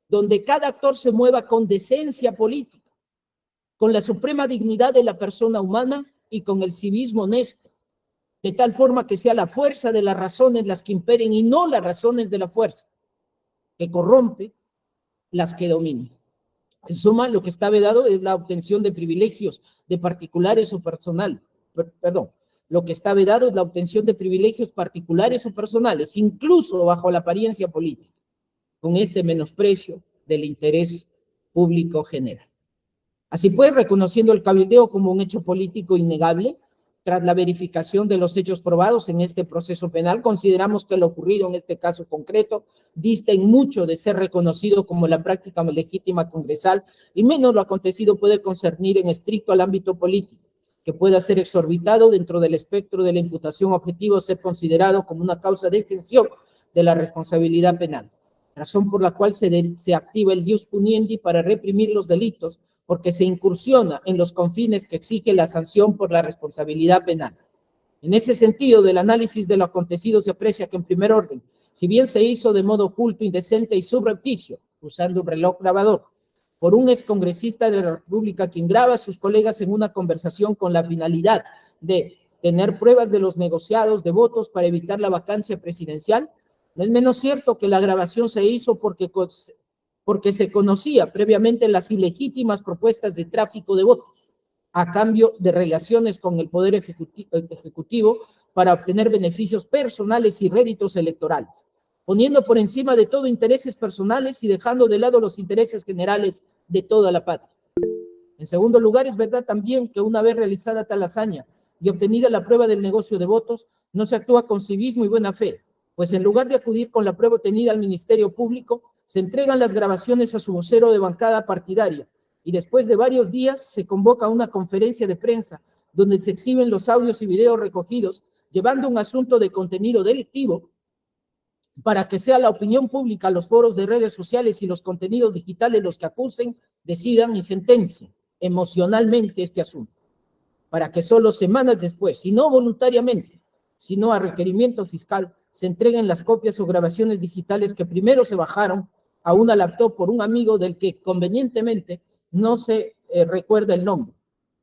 donde cada actor se mueva con decencia política, con la suprema dignidad de la persona humana y con el civismo honesto, de tal forma que sea la fuerza de las razones las que imperen y no las razones de la fuerza, que corrompe, las que dominan. En suma, lo que está vedado es la obtención de privilegios de particulares o personales. Lo que está vedado es la obtención de privilegios particulares o personales, incluso bajo la apariencia política, con este menosprecio del interés público general. Así pues, reconociendo el cabildeo como un hecho político innegable, tras la verificación de los hechos probados en este proceso penal, consideramos que lo ocurrido en este caso concreto dista en mucho de ser reconocido como la práctica legítima congresal, y menos lo acontecido puede concernir en estricto al ámbito político, que pueda ser exorbitado dentro del espectro de la imputación objetiva o ser considerado como una causa de extinción de la responsabilidad penal, razón por la cual se activa el ius puniendi para reprimir los delitos, porque se incursiona en los confines que exige la sanción por la responsabilidad penal. En ese sentido, del análisis de lo acontecido se aprecia que, en primer orden, si bien se hizo de modo oculto, indecente y subrepticio, usando un reloj grabador, por un excongresista de la República quien graba a sus colegas en una conversación con la finalidad de tener pruebas de los negociados de votos para evitar la vacancia presidencial, no es menos cierto que la grabación se hizo porque se conocía previamente las ilegítimas propuestas de tráfico de votos a cambio de relaciones con el Poder Ejecutivo para obtener beneficios personales y réditos electorales, poniendo por encima de todo intereses personales y dejando de lado los intereses generales de toda la patria. En segundo lugar, es verdad también que una vez realizada tal hazaña y obtenida la prueba del negocio de votos, no se actúa con civismo y buena fe, pues en lugar de acudir con la prueba obtenida al Ministerio Público, se entregan las grabaciones a su vocero de bancada partidaria y después de varios días se convoca una conferencia de prensa donde se exhiben los audios y videos recogidos, llevando un asunto de contenido delictivo para que sea la opinión pública, los foros de redes sociales y los contenidos digitales los que acusen, decidan y sentencien emocionalmente este asunto, para que solo semanas después, y no voluntariamente, sino a requerimiento fiscal, se entreguen las copias o grabaciones digitales que primero se bajaron a una laptop por un amigo del que convenientemente no se recuerda el nombre.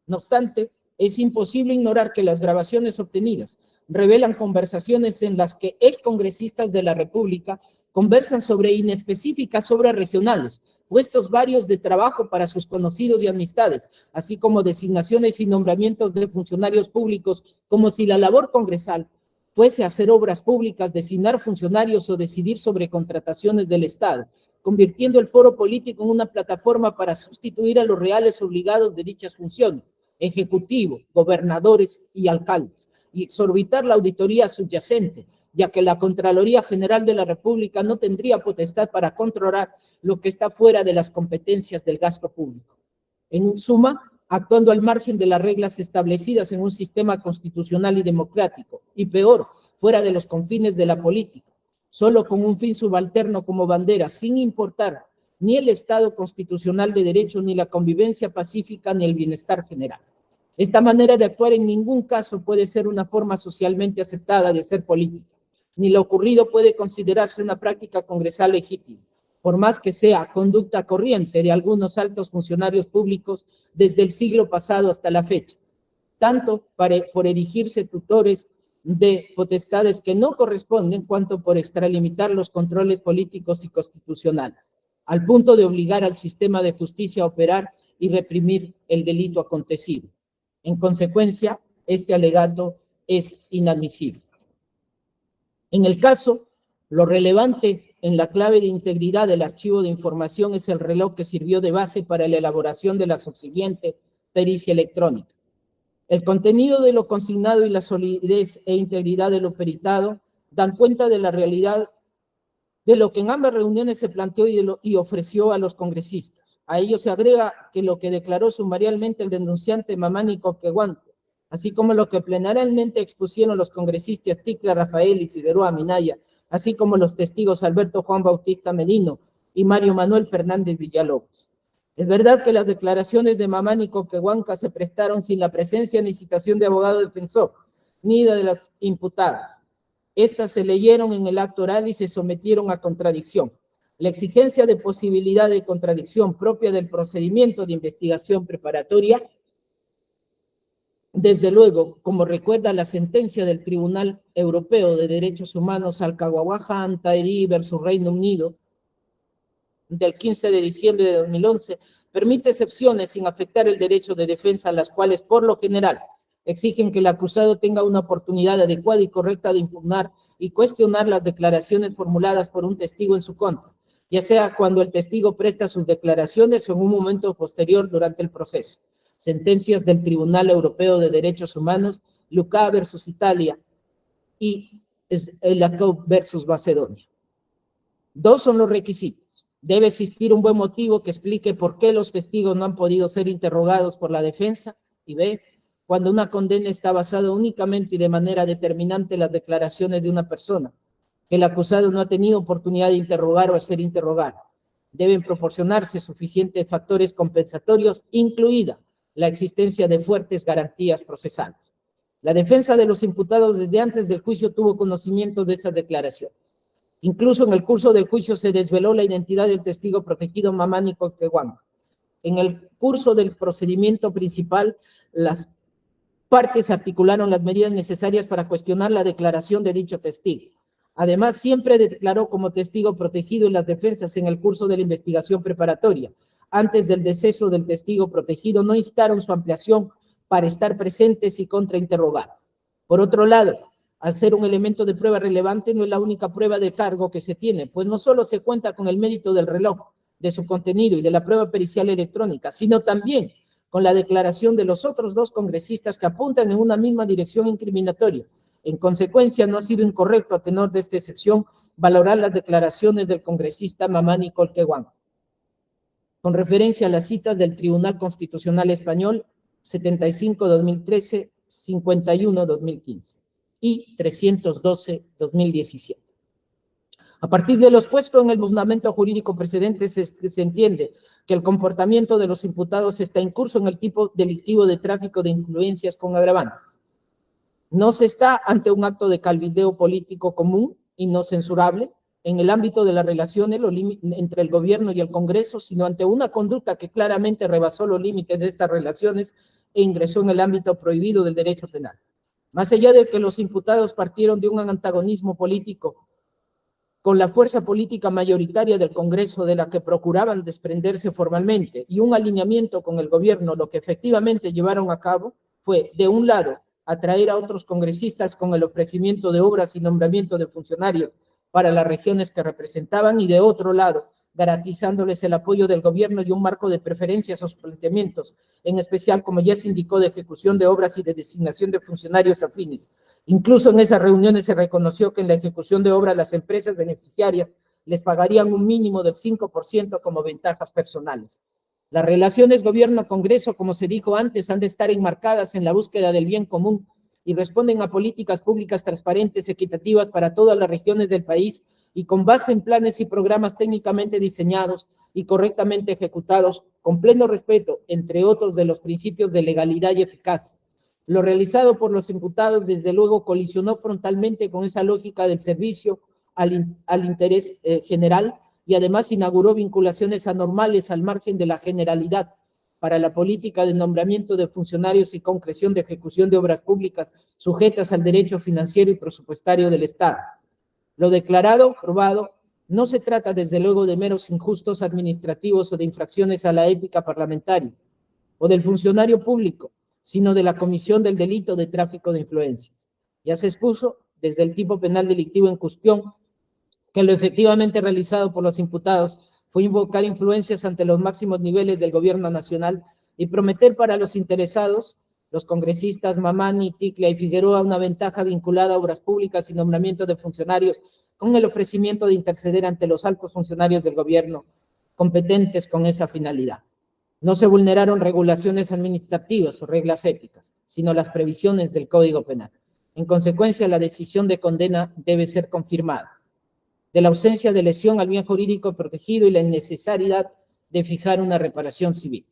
No obstante, es imposible ignorar que las grabaciones obtenidas revelan conversaciones en las que excongresistas de la República conversan sobre inespecíficas obras regionales, puestos varios de trabajo para sus conocidos y amistades, así como designaciones y nombramientos de funcionarios públicos, como si la labor congresal fuese hacer obras públicas, designar funcionarios o decidir sobre contrataciones del Estado, convirtiendo el foro político en una plataforma para sustituir a los reales obligados de dichas funciones, ejecutivo, gobernadores y alcaldes, y exorbitar la auditoría subyacente, ya que la Contraloría General de la República no tendría potestad para controlar lo que está fuera de las competencias del gasto público. En suma, actuando al margen de las reglas establecidas en un sistema constitucional y democrático, y peor, fuera de los confines de la política, solo con un fin subalterno como bandera, sin importar ni el Estado constitucional de derecho, ni la convivencia pacífica, ni el bienestar general. Esta manera de actuar en ningún caso puede ser una forma socialmente aceptada de ser política, ni lo ocurrido puede considerarse una práctica congresal legítima, por más que sea conducta corriente de algunos altos funcionarios públicos desde el siglo pasado hasta la fecha, tanto por erigirse tutores de potestades que no corresponden, cuanto por extralimitar los controles políticos y constitucionales, al punto de obligar al sistema de justicia a operar y reprimir el delito acontecido. En consecuencia, este alegato es inadmisible. En el caso, lo relevante en la clave de integridad del archivo de información es el reloj que sirvió de base para la elaboración de la subsiguiente pericia electrónica. El contenido de lo consignado y la solidez e integridad de lo peritado dan cuenta de la realidad de lo que en ambas reuniones se planteó y ofreció a los congresistas. A ello se agrega que lo que declaró sumarialmente el denunciante Mamani Coquehuanco, así como lo que plenariamente expusieron los congresistas Ticla Rafael y Figueroa Minaya, así como los testigos Alberto Juan Bautista Merino y Mario Manuel Fernández Villalobos. Es verdad que las declaraciones de Mamani Coquehuanca se prestaron sin la presencia ni citación de abogado defensor, ni de los imputados. Estas se leyeron en el acto oral y se sometieron a contradicción. La exigencia de posibilidad de contradicción propia del procedimiento de investigación preparatoria, desde luego, como recuerda la sentencia del Tribunal Europeo de Derechos Humanos Alcahuahuaja Antairi versus Reino Unido, del 15 de diciembre de 2011, permite excepciones sin afectar el derecho de defensa, las cuales, por lo general, exigen que el acusado tenga una oportunidad adecuada y correcta de impugnar y cuestionar las declaraciones formuladas por un testigo en su contra, ya sea cuando el testigo presta sus declaraciones o en un momento posterior durante el proceso. Sentencias del Tribunal Europeo de Derechos Humanos, Lucá versus Italia y Elakov versus Macedonia. Dos son los requisitos. Debe existir un buen motivo que explique por qué los testigos no han podido ser interrogados por la defensa. Y B, cuando una condena está basada únicamente y de manera determinante en las declaraciones de una persona, que el acusado no ha tenido oportunidad de interrogar o ser interrogado. Deben proporcionarse suficientes factores compensatorios, incluida la existencia de fuertes garantías procesales. La defensa de los imputados desde antes del juicio tuvo conocimiento de esas declaraciones. Incluso en el curso del juicio se desveló la identidad del testigo protegido Mamani Coquehuanco. En el curso del procedimiento principal, las partes articularon las medidas necesarias para cuestionar la declaración de dicho testigo. Además, siempre declaró como testigo protegido en las defensas en el curso de la investigación preparatoria. Antes del deceso del testigo protegido, no instaron su ampliación para estar presentes y contrainterrogar. Por otro lado, al ser un elemento de prueba relevante, no es la única prueba de cargo que se tiene, pues no solo se cuenta con el mérito del reloj, de su contenido y de la prueba pericial electrónica, sino también con la declaración de los otros dos congresistas que apuntan en una misma dirección incriminatoria. En consecuencia, no ha sido incorrecto, a tenor de esta excepción, valorar las declaraciones del congresista Mamani Coquehuanco. Con referencia a las citas del Tribunal Constitucional Español, 75-2013, 51-2015 y 312-2017. A partir de lo expuesto en el fundamento jurídico precedente, se entiende que el comportamiento de los imputados está incurso en el tipo delictivo de tráfico de influencias con agravantes. No se está ante un acto de calvideo político común y no censurable en el ámbito de las relaciones entre el gobierno y el Congreso, sino ante una conducta que claramente rebasó los límites de estas relaciones e ingresó en el ámbito prohibido del derecho penal. Más allá de que los imputados partieron de un antagonismo político con la fuerza política mayoritaria del Congreso, de la que procuraban desprenderse formalmente, y un alineamiento con el gobierno, lo que efectivamente llevaron a cabo fue, de un lado, atraer a otros congresistas con el ofrecimiento de obras y nombramiento de funcionarios para las regiones que representaban, y de otro lado, garantizándoles el apoyo del gobierno y un marco de preferencias a sus planteamientos, en especial, como ya se indicó, de ejecución de obras y de designación de funcionarios afines. Incluso en esas reuniones se reconoció que en la ejecución de obras las empresas beneficiarias les pagarían un mínimo del 5% como ventajas personales. Las relaciones gobierno-congreso, como se dijo antes, han de estar enmarcadas en la búsqueda del bien común y responden a políticas públicas transparentes, equitativas para todas las regiones del país y con base en planes y programas técnicamente diseñados y correctamente ejecutados, con pleno respeto, entre otros, de los principios de legalidad y eficacia. Lo realizado por los imputados, desde luego, colisionó frontalmente con esa lógica del servicio al interés general, y además inauguró vinculaciones anormales al margen de la generalidad para la política de nombramiento de funcionarios y concreción de ejecución de obras públicas sujetas al derecho financiero y presupuestario del Estado. Lo declarado, probado, no se trata desde luego de meros injustos administrativos o de infracciones a la ética parlamentaria o del funcionario público, sino de la comisión del delito de tráfico de influencias. Ya se expuso desde el tipo penal delictivo en cuestión que lo efectivamente realizado por los imputados fue invocar influencias ante los máximos niveles del gobierno nacional y prometer para los interesados, los congresistas Mamani, Ticlia y Figueroa, una ventaja vinculada a obras públicas y nombramiento de funcionarios, con el ofrecimiento de interceder ante los altos funcionarios del gobierno competentes con esa finalidad. No se vulneraron regulaciones administrativas o reglas éticas, sino las previsiones del Código Penal. En consecuencia, la decisión de condena debe ser confirmada, de la ausencia de lesión al bien jurídico protegido y la innecesidad de fijar una reparación civil.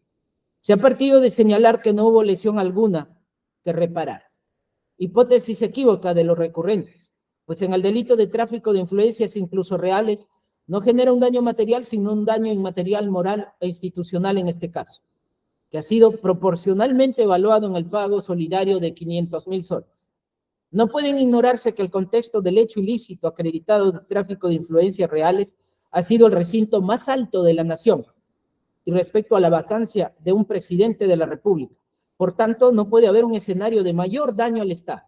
Se ha partido de señalar que no hubo lesión alguna que reparar, hipótesis equívoca de los recurrentes, pues en el delito de tráfico de influencias, incluso reales, no genera un daño material, sino un daño inmaterial, moral e institucional en este caso, que ha sido proporcionalmente evaluado en el pago solidario de 500,000 soles. No pueden ignorarse que el contexto del hecho ilícito acreditado de tráfico de influencias reales ha sido el recinto más alto de la nación y respecto a la vacancia de un presidente de la República. Por tanto, no puede haber un escenario de mayor daño al Estado.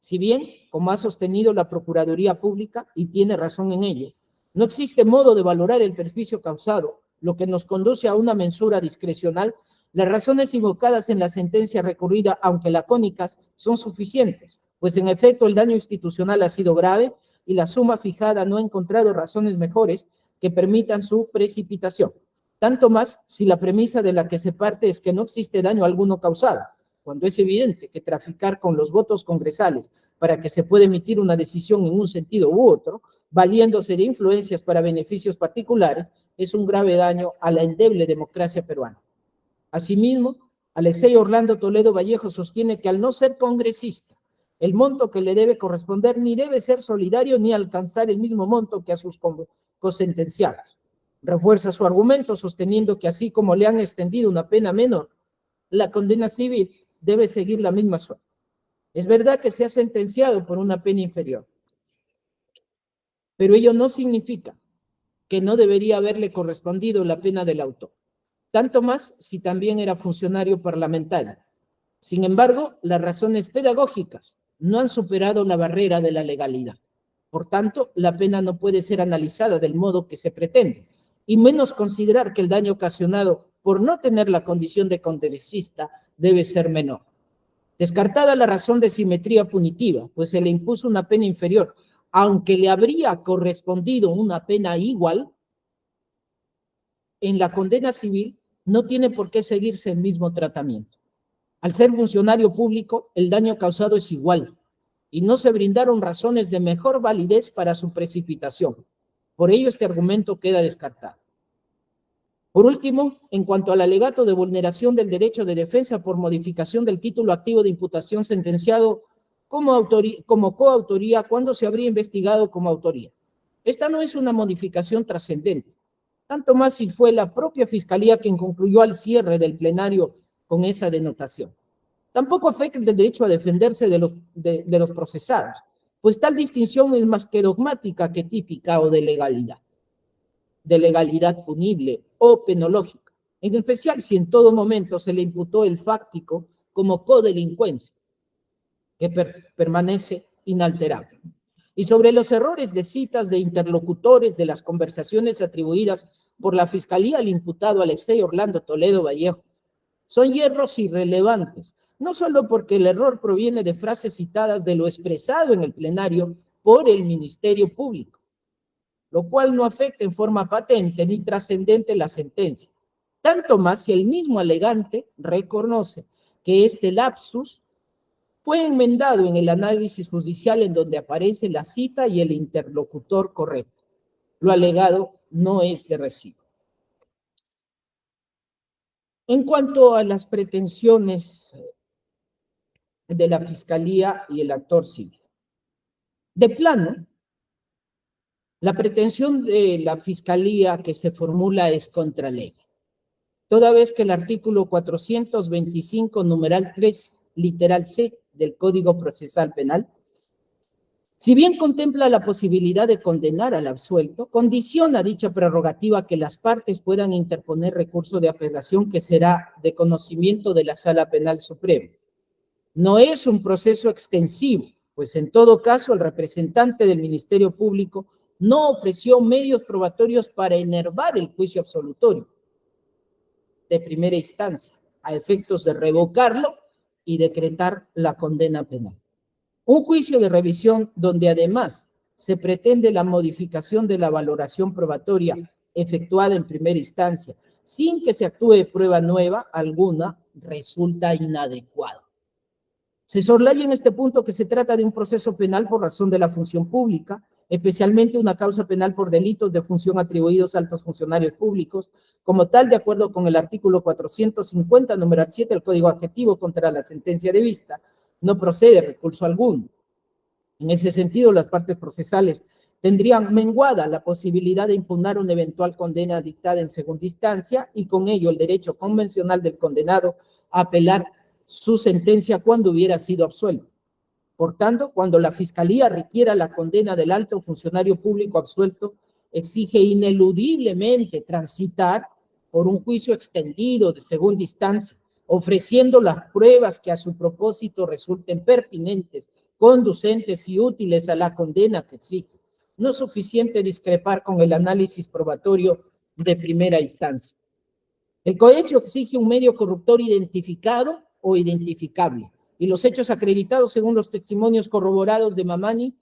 Si bien, como ha sostenido la Procuraduría Pública, y tiene razón en ello, no existe modo de valorar el perjuicio causado, lo que nos conduce a una mensura discrecional, las razones invocadas en la sentencia recurrida, aunque lacónicas, son suficientes, pues en efecto el daño institucional ha sido grave y la suma fijada no ha encontrado razones mejores que permitan su precipitación. Tanto más si la premisa de la que se parte es que no existe daño alguno causado, cuando es evidente que traficar con los votos congresales para que se pueda emitir una decisión en un sentido u otro, valiéndose de influencias para beneficios particulares, es un grave daño a la endeble democracia peruana. Asimismo, Alexei Orlando Toledo Vallejo sostiene que al no ser congresista, el monto que le debe corresponder ni debe ser solidario ni alcanzar el mismo monto que a sus cosentenciados. Refuerza su argumento sosteniendo que así como le han extendido una pena menor, la condena civil debe seguir la misma suerte. Es verdad que se ha sentenciado por una pena inferior, pero ello no significa que no debería haberle correspondido la pena del autor, tanto más si también era funcionario parlamentario. Sin embargo, las razones pedagógicas no han superado la barrera de la legalidad. Por tanto, la pena no puede ser analizada del modo que se pretende, y menos considerar que el daño ocasionado por no tener la condición de congresista debe ser menor. Descartada la razón de simetría punitiva, pues se le impuso una pena inferior, aunque le habría correspondido una pena igual, en la condena civil no tiene por qué seguirse el mismo tratamiento. Al ser funcionario público, el daño causado es igual, y no se brindaron razones de mejor validez para su precipitación. Por ello, este argumento queda descartado. Por último, en cuanto al alegato de vulneración del derecho de defensa por modificación del título activo de imputación sentenciado como coautoría, ¿cuándo se habría investigado como autoría? Esta no es una modificación trascendente, tanto más si fue la propia Fiscalía quien concluyó al cierre del plenario con esa denotación. Tampoco afecta el derecho a defenderse de los procesados, pues tal distinción es más que dogmática que típica o de legalidad punible o penológica, en especial si en todo momento se le imputó el fáctico como codelincuencia. que permanece inalterable. Y sobre los errores de citas de interlocutores de las conversaciones atribuidas por la Fiscalía al imputado Alexei Orlando Toledo Vallejo, son hierros irrelevantes, no solo porque el error proviene de frases citadas de lo expresado en el plenario por el Ministerio Público, lo cual no afecta en forma patente ni trascendente la sentencia, tanto más si el mismo alegante reconoce que este lapsus fue enmendado en el análisis judicial en donde aparece la cita y el interlocutor correcto. Lo alegado no es de recibo. En cuanto a las pretensiones de la Fiscalía y el actor civil, de plano, la pretensión de la Fiscalía que se formula es contra ley, toda vez que el artículo 425, numeral 3, literal C del Código Procesal Penal, si bien contempla la posibilidad de condenar al absuelto, condiciona dicha prerrogativa que las partes puedan interponer recurso de apelación que será de conocimiento de la Sala Penal Suprema. No es un proceso extensivo, pues en todo caso el representante del Ministerio Público no ofreció medios probatorios para enervar el juicio absolutorio de primera instancia, a efectos de revocarlo y decretar la condena penal. Un juicio de revisión donde además se pretende la modificación de la valoración probatoria efectuada en primera instancia, sin que se actúe prueba nueva alguna, resulta inadecuado. Se soslaya en este punto que se trata de un proceso penal por razón de la función pública, especialmente una causa penal por delitos de función atribuidos a altos funcionarios públicos, como tal, de acuerdo con el artículo 450, numeral 7 del Código Adjetivo contra la sentencia de vista, no procede recurso alguno. En ese sentido, las partes procesales tendrían menguada la posibilidad de impugnar una eventual condena dictada en segunda instancia y con ello el derecho convencional del condenado a apelar su sentencia cuando hubiera sido absuelto. Por tanto, cuando la Fiscalía requiera la condena del alto funcionario público absuelto, exige ineludiblemente transitar por un juicio extendido de segunda instancia, ofreciendo las pruebas que a su propósito resulten pertinentes, conducentes y útiles a la condena que exige. No es suficiente discrepar con el análisis probatorio de primera instancia. El cohecho exige un medio corruptor identificado o identificable, y los hechos acreditados según los testimonios corroborados de Mamani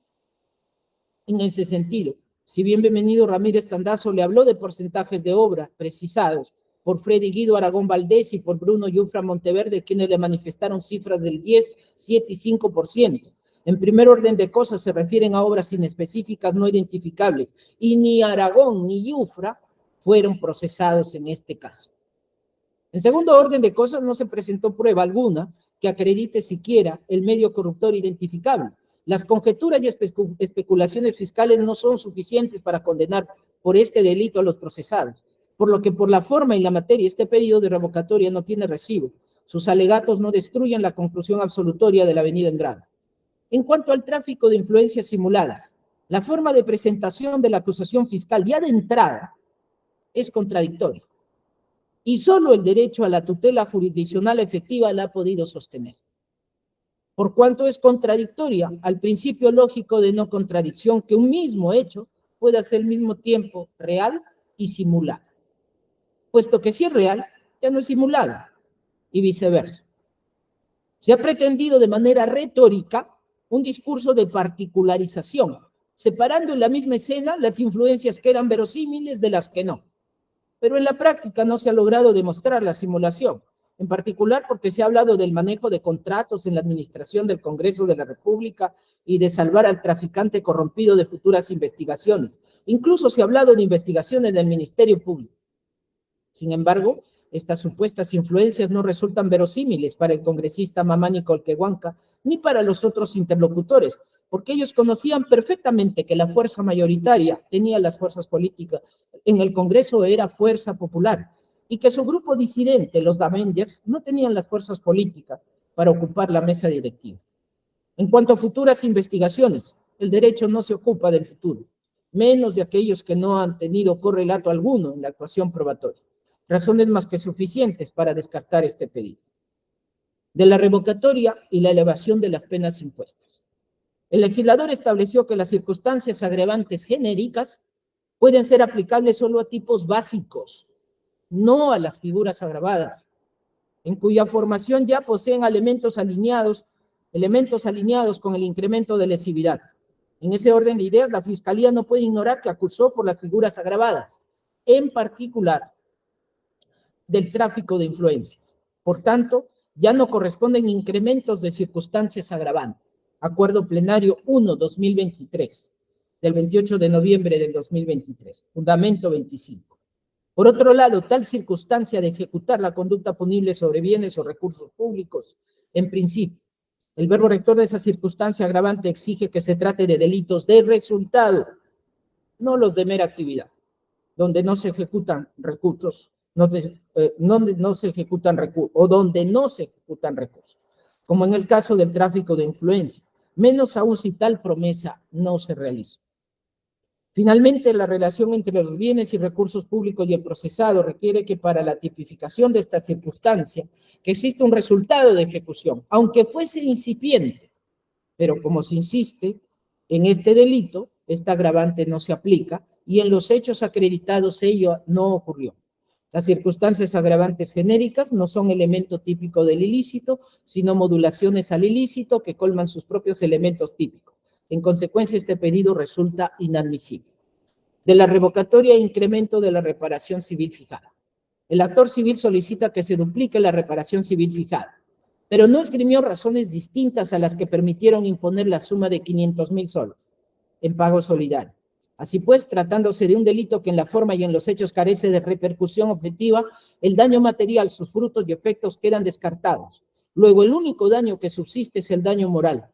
en ese sentido. Si bien Bienvenido Ramírez Tandazo le habló de porcentajes de obra precisados por Freddy Guido Aragón Valdés y por Bruno Yufra Monteverde, quienes le manifestaron cifras del 10, 7 y 5%. En primer orden de cosas se refieren a obras inespecíficas no identificables, y ni Aragón ni Yufra fueron procesados en este caso. En segundo orden de cosas, no se presentó prueba alguna que acredite siquiera el medio corruptor identificable. Las conjeturas y especulaciones fiscales no son suficientes para condenar por este delito a los procesados, por lo que por la forma y la materia este pedido de revocatoria no tiene recibo. Sus alegatos no destruyen la conclusión absolutoria de la avenida en grado. En cuanto al tráfico de influencias simuladas, la forma de presentación de la acusación fiscal ya de entrada es contradictoria, y solo el derecho a la tutela jurisdiccional efectiva la ha podido sostener. Por cuanto es contradictoria al principio lógico de no contradicción que un mismo hecho pueda ser al mismo tiempo real y simulado, puesto que si es real, ya no es simulado, y viceversa. Se ha pretendido de manera retórica un discurso de particularización, separando en la misma escena las influencias que eran verosímiles de las que no. Pero en la práctica no se ha logrado demostrar la simulación, en particular porque se ha hablado del manejo de contratos en la administración del Congreso de la República y de salvar al traficante corrompido de futuras investigaciones. Incluso se ha hablado de investigaciones del Ministerio Público. Sin embargo, estas supuestas influencias no resultan verosímiles para el congresista Mamani Colquehuanca ni para los otros interlocutores, porque ellos conocían perfectamente que la fuerza mayoritaria tenía las fuerzas políticas en el Congreso, era fuerza popular, y que su grupo disidente, los Avengers, no tenían las fuerzas políticas para ocupar la mesa directiva. En cuanto a futuras investigaciones, el derecho no se ocupa del futuro, menos de aquellos que no han tenido correlato alguno en la actuación probatoria. Razones más que suficientes para descartar este pedido. de la revocatoria y la elevación de las penas impuestas. El legislador estableció que las circunstancias agravantes genéricas pueden ser aplicables solo a tipos básicos, no a las figuras agravadas, en cuya formación ya poseen elementos alineados con el incremento de lesividad. En ese orden de ideas, la Fiscalía no puede ignorar que acusó por las figuras agravadas, en particular del tráfico de influencias. Por tanto, ya no corresponden incrementos de circunstancias agravantes. Acuerdo Plenario 1/2023, del 28 de noviembre del 2023, fundamento 25. Por otro lado, tal circunstancia de ejecutar la conducta punible sobre bienes o recursos públicos, en principio, el verbo rector de esa circunstancia agravante exige que se trate de delitos de resultado, no los de mera actividad, donde no se ejecutan recursos, donde no se ejecutan recursos, como en el caso del tráfico de influencia, menos aún si tal promesa no se realizó. Finalmente, la relación entre los bienes y recursos públicos y el procesado requiere que para la tipificación de esta circunstancia, que exista un resultado de ejecución, aunque fuese incipiente, pero como se insiste en este delito, esta agravante no se aplica y en los hechos acreditados ello no ocurrió. Las circunstancias agravantes genéricas no son elemento típico del ilícito, sino modulaciones al ilícito que colman sus propios elementos típicos. En consecuencia, este pedido resulta inadmisible. De la revocatoria e incremento de la reparación civil fijada. El actor civil solicita que se duplique la reparación civil fijada, pero no esgrimió razones distintas a las que permitieron imponer la suma de 500.000 soles en pago solidario. Así pues, tratándose de un delito que en la forma y en los hechos carece de repercusión objetiva, el daño material, sus frutos y efectos quedan descartados. Luego, el único daño que subsiste es el daño moral,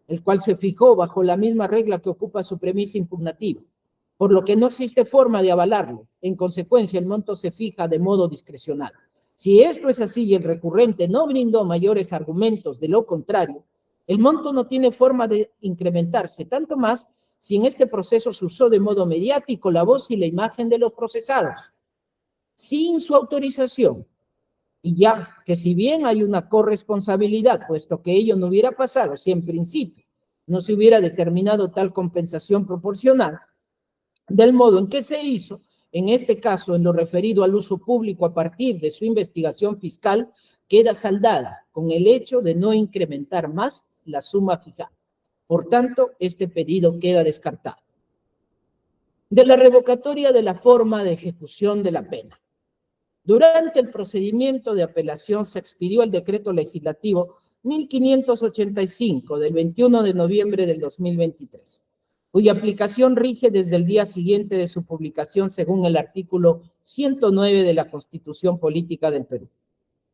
el cual se fijó bajo la misma regla que ocupa su premisa impugnativa, por lo que no existe forma de avalarlo. En consecuencia, el monto se fija de modo discrecional. Si esto es así y el recurrente no brindó mayores argumentos de lo contrario, el monto no tiene forma de incrementarse, tanto más si en este proceso se usó de modo mediático la voz y la imagen de los procesados, sin su autorización, y ya que si bien hay una corresponsabilidad, puesto que ello no hubiera pasado si en principio no se hubiera determinado tal compensación proporcional, del modo en que se hizo, en este caso en lo referido al uso público a partir de su investigación fiscal, queda saldada con el hecho de no incrementar más la suma fijada. Por tanto, este pedido queda descartado. De la revocatoria de la forma de ejecución de la pena. Durante el procedimiento de apelación se expidió el decreto legislativo 1585 del 21 de noviembre del 2023, cuya aplicación rige desde el día siguiente de su publicación según el artículo 109 de la Constitución Política del Perú.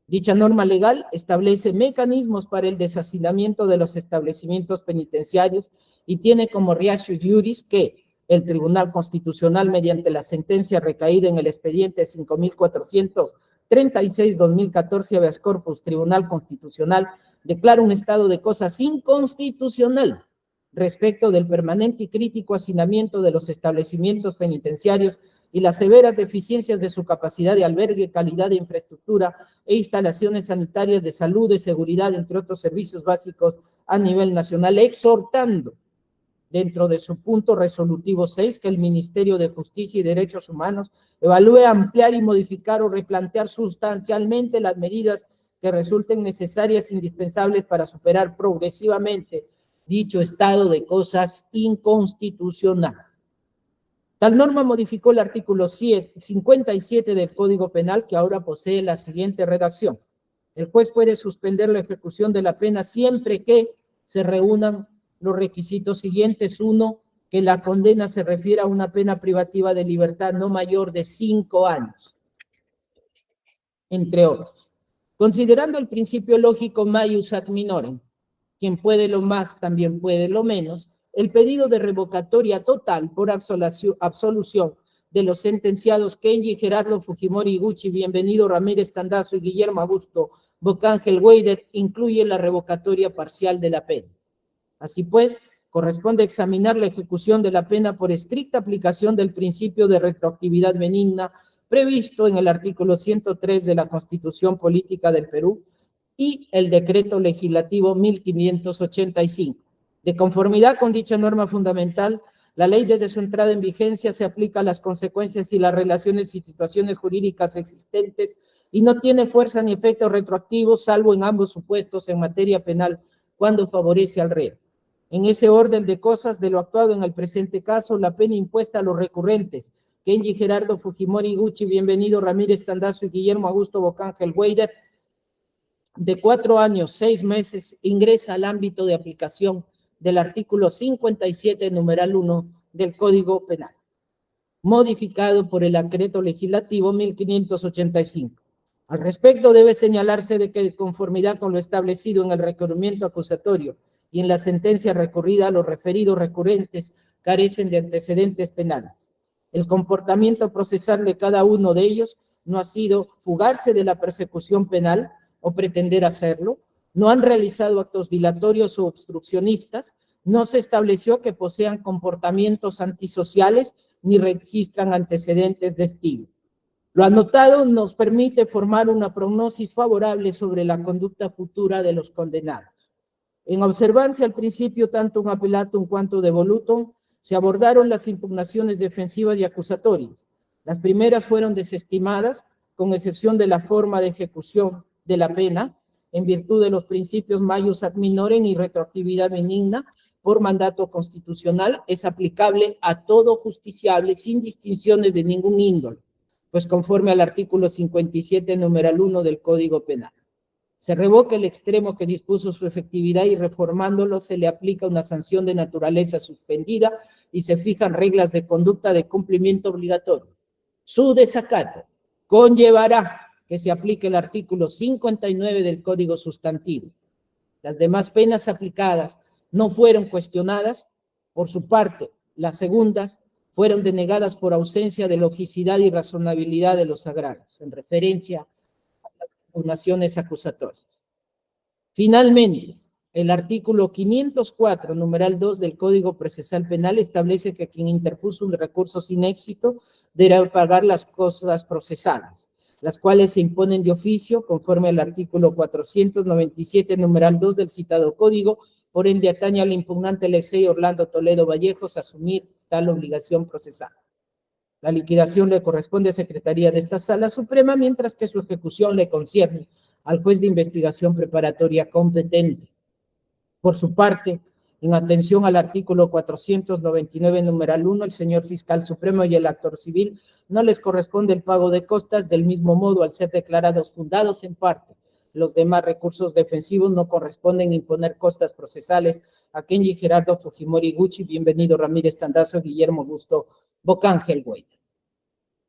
Dicha norma legal establece mecanismos para el deshacinamiento de los establecimientos penitenciarios y tiene como ratio juris que el Tribunal Constitucional, mediante la sentencia recaída en el expediente 5436-2014 habeas corpus Tribunal Constitucional, declara un estado de cosas inconstitucional respecto del permanente y crítico hacinamiento de los establecimientos penitenciarios y las severas deficiencias de su capacidad de albergue, calidad de infraestructura e instalaciones sanitarias de salud, de seguridad, entre otros servicios básicos a nivel nacional, exhortando dentro de su punto resolutivo 6 que el Ministerio de Justicia y Derechos Humanos evalúe ampliar y modificar o replantear sustancialmente las medidas que resulten necesarias e indispensables para superar progresivamente dicho estado de cosas inconstitucional. Tal norma modificó el artículo 57 del Código Penal, que ahora posee la siguiente redacción. El juez puede suspender la ejecución de la pena siempre que se reúnan los requisitos siguientes. 1, que la condena se refiera a una pena privativa de libertad no mayor de 5 años, entre otros. Considerando el principio lógico maius ad minorem, quien puede lo más también puede lo menos, el pedido de revocatoria total por absolución de los sentenciados Kenji, Gerardo Fujimori Iguchi, Bienvenido Ramírez Tandazo y Guillermo Augusto Bocángel Weider incluye la revocatoria parcial de la pena. Así pues, corresponde examinar la ejecución de la pena por estricta aplicación del principio de retroactividad benigna previsto en el artículo 103 de la Constitución Política del Perú, y el decreto legislativo 1585. De conformidad con dicha norma fundamental, la ley desde su entrada en vigencia se aplica a las consecuencias y las relaciones y situaciones jurídicas existentes y no tiene fuerza ni efecto retroactivo, salvo en ambos supuestos en materia penal, cuando favorece al reo. En ese orden de cosas, de lo actuado en el presente caso, la pena impuesta a los recurrentes, Kenji Gerardo Fujimori Gucci, Bienvenido Ramírez Tandazo y Guillermo Augusto Bocángel Weider, de 4 años, 6 meses, ingresa al ámbito de aplicación del artículo 57, numeral 1 del Código Penal, modificado por el decreto legislativo 1585. Al respecto, debe señalarse de que, de conformidad con lo establecido en el requerimiento acusatorio y en la sentencia recurrida, los referidos recurrentes carecen de antecedentes penales. El comportamiento procesal de cada uno de ellos no ha sido fugarse de la persecución penal o pretender hacerlo, no han realizado actos dilatorios o obstruccionistas, no se estableció que posean comportamientos antisociales ni registran antecedentes de estilo. Lo anotado nos permite formar una prognosis favorable sobre la conducta futura de los condenados. En observancia al principio tanto appellatum cuanto devolutum, se abordaron las impugnaciones defensivas y acusatorias. Las primeras fueron desestimadas, con excepción de la forma de ejecución de la pena, en virtud de los principios maius ad minorem y retroactividad benigna, por mandato constitucional, es aplicable a todo justiciable sin distinciones de ningún índole, pues conforme al artículo 57, numeral 1 del Código Penal. Se revoca el extremo que dispuso su efectividad y reformándolo se le aplica una sanción de naturaleza suspendida y se fijan reglas de conducta de cumplimiento obligatorio. Su desacato conllevará que se aplique el artículo 59 del Código Sustantivo. Las demás penas aplicadas no fueron cuestionadas. Por su parte, las segundas fueron denegadas por ausencia de logicidad y razonabilidad de los agravios, en referencia a las impugnaciones acusatorias. Finalmente, el artículo 504, numeral 2 del Código Procesal Penal establece que quien interpuso un recurso sin éxito deberá pagar las costas procesales, las cuales se imponen de oficio conforme al artículo 497, numeral 2 del citado código. Por ende, atañe al impugnante Alexei Orlando Toledo Vallejos asumir tal obligación procesal. La liquidación le corresponde a Secretaría de esta Sala Suprema, mientras que su ejecución le concierne al juez de investigación preparatoria competente. Por su parte, en atención al artículo 499, numeral 1, el señor fiscal supremo y el actor civil no les corresponde el pago de costas, del mismo modo, al ser declarados fundados en parte. Los demás recursos defensivos no corresponden imponer costas procesales a Kenji Gerardo Fujimori Gucci, Bienvenido Ramírez Tandazo, Guillermo Augusto Bocángel Weider.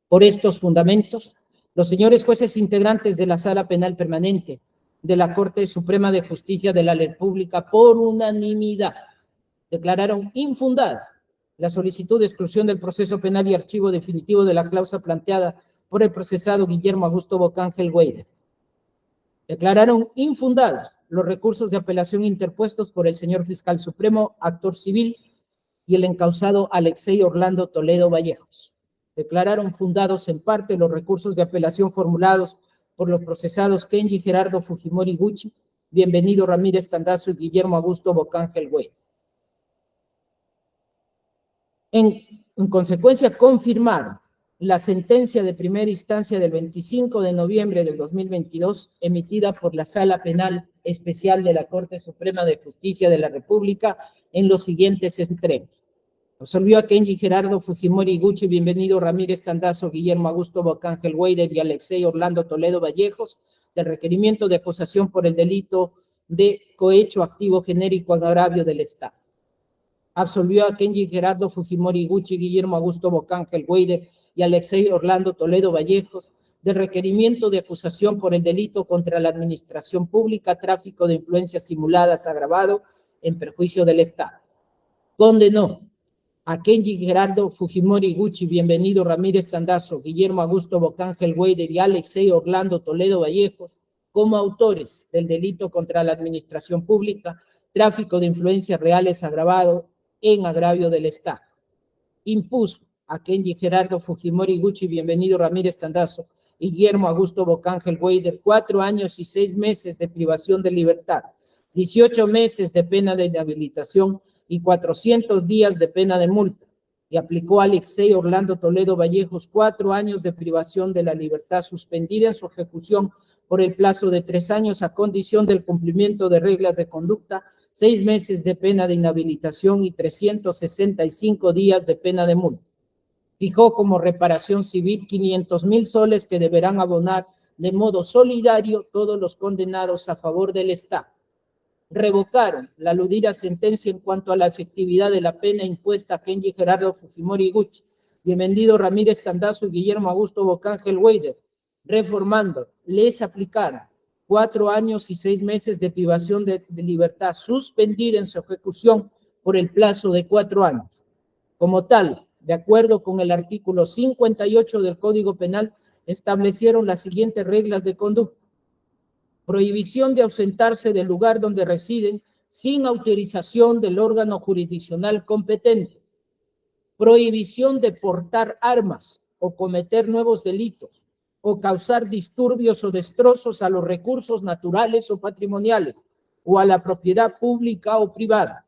Por estos fundamentos, los señores jueces integrantes de la Sala Penal Permanente de la Corte Suprema de Justicia de la República, por unanimidad, declararon infundada la solicitud de exclusión del proceso penal y archivo definitivo de la causa planteada por el procesado Guillermo Augusto Bocángel Weider. Declararon infundados los recursos de apelación interpuestos por el señor fiscal supremo, actor civil, y el encausado Alexei Orlando Toledo Vallejos. Declararon fundados en parte los recursos de apelación formulados por los procesados Kenji Gerardo Fujimori Gucci, Bienvenido Ramírez Tandazo y Guillermo Augusto Bocángel Weider. En consecuencia, confirmaron la sentencia de primera instancia del 25 de noviembre del 2022, emitida por la Sala Penal Especial de la Corte Suprema de Justicia de la República, en los siguientes extremos. Absolvió a Kenji Gerardo Fujimori Gucci, Bienvenido Ramírez Tandazo, Guillermo Augusto Bocángel Weider y Alexei Orlando Toledo Vallejos del requerimiento de acusación por el delito de cohecho activo genérico agravio del Estado. Absolvió a Kenji Gerardo Fujimori Gucci, Guillermo Augusto Bocángel Weider y Alexei Orlando Toledo Vallejos del requerimiento de acusación por el delito contra la administración pública, tráfico de influencias simuladas agravado en perjuicio del Estado. Condenó a Kenji Gerardo Fujimori Gucci, Bienvenido Ramírez Tandazo, Guillermo Augusto Bocángel Weider y Alexei Orlando Toledo Vallejos como autores del delito contra la administración pública, tráfico de influencias reales agravado en agravio del Estado. Impuso a Kenji Gerardo Fujimori Gucci, Bienvenido Ramírez Tandazo y Guillermo Augusto Bocángel Weider, 4 años y 6 meses de privación de libertad, 18 meses de pena de inhabilitación y 400 días de pena de multa. Y aplicó a Alexei Orlando Toledo Vallejos 4 años de privación de la libertad suspendida en su ejecución por el plazo de 3 años a condición del cumplimiento de reglas de conducta, 6 meses de pena de inhabilitación y 365 días de pena de multa. Fijó como reparación civil 500.000 soles que deberán abonar de modo solidario todos los condenados a favor del Estado. Revocaron la aludida sentencia en cuanto a la efectividad de la pena impuesta a Kenji Gerardo Fujimori Iguchi, Bienvenido Ramírez Tandazo y Guillermo Augusto Bocángel Weider, reformando, les aplicaron 4 años y 6 meses de privación de libertad suspendida en su ejecución por el plazo de 4 años. Como tal, de acuerdo con el artículo 58 del Código Penal, establecieron las siguientes reglas de conducta. Prohibición de ausentarse del lugar donde residen sin autorización del órgano jurisdiccional competente. Prohibición de portar armas o cometer nuevos delitos o causar disturbios o destrozos a los recursos naturales o patrimoniales o a la propiedad pública o privada.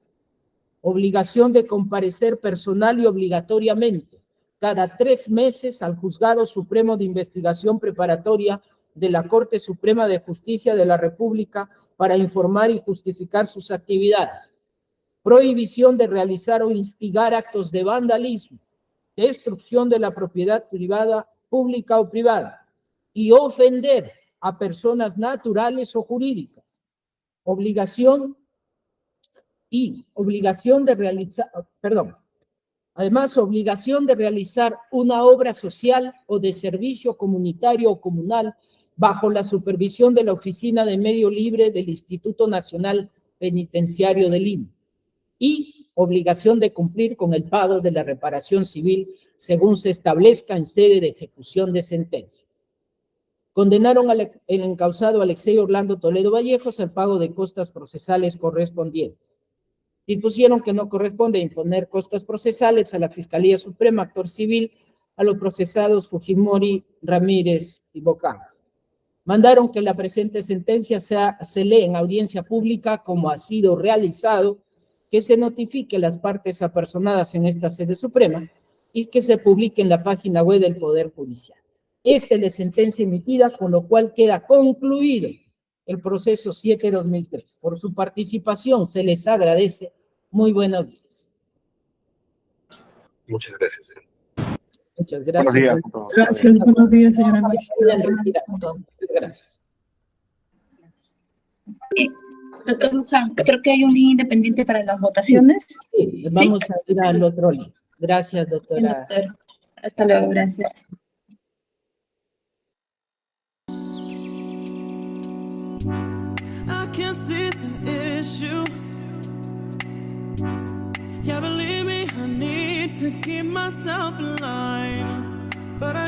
Obligación de comparecer personal y obligatoriamente cada 3 meses al Juzgado Supremo de Investigación Preparatoria de la Corte Suprema de Justicia de la República para informar y justificar sus actividades. Prohibición de realizar o instigar actos de vandalismo, destrucción de la propiedad privada, pública o privada, y ofender a personas naturales o jurídicas. Obligación de realizar, además, obligación de realizar una obra social o de servicio comunitario o comunal bajo la supervisión de la Oficina de Medio Libre del Instituto Nacional Penitenciario de Lima. Y obligación de cumplir con el pago de la reparación civil según se establezca en sede de ejecución de sentencia. Condenaron al encausado Alexei Orlando Toledo Vallejos al pago de costas procesales correspondientes. Dispusieron que no corresponde imponer costas procesales a la Fiscalía Suprema, actor civil, a los procesados Fujimori, Ramírez y Bocángel. Mandaron que la presente sentencia se lee en audiencia pública como ha sido realizado, que se notifique a las partes apersonadas en esta sede suprema y que se publique en la página web del Poder Judicial. Esta es la sentencia emitida, con lo cual queda concluido el proceso 7-2003. Por su participación se les agradece. Muy buenos días. Muchas gracias, señor. Muchas gracias. Buenos días. Gracias, buenos días, señora magistrada. Gracias. Doctor Luján, creo que hay un link independiente para las votaciones. Sí, vamos a ir al otro link. Gracias, doctora. Doctor. Hasta luego, gracias. I can't see the issue. Yeah, believe me, I need to keep myself alive.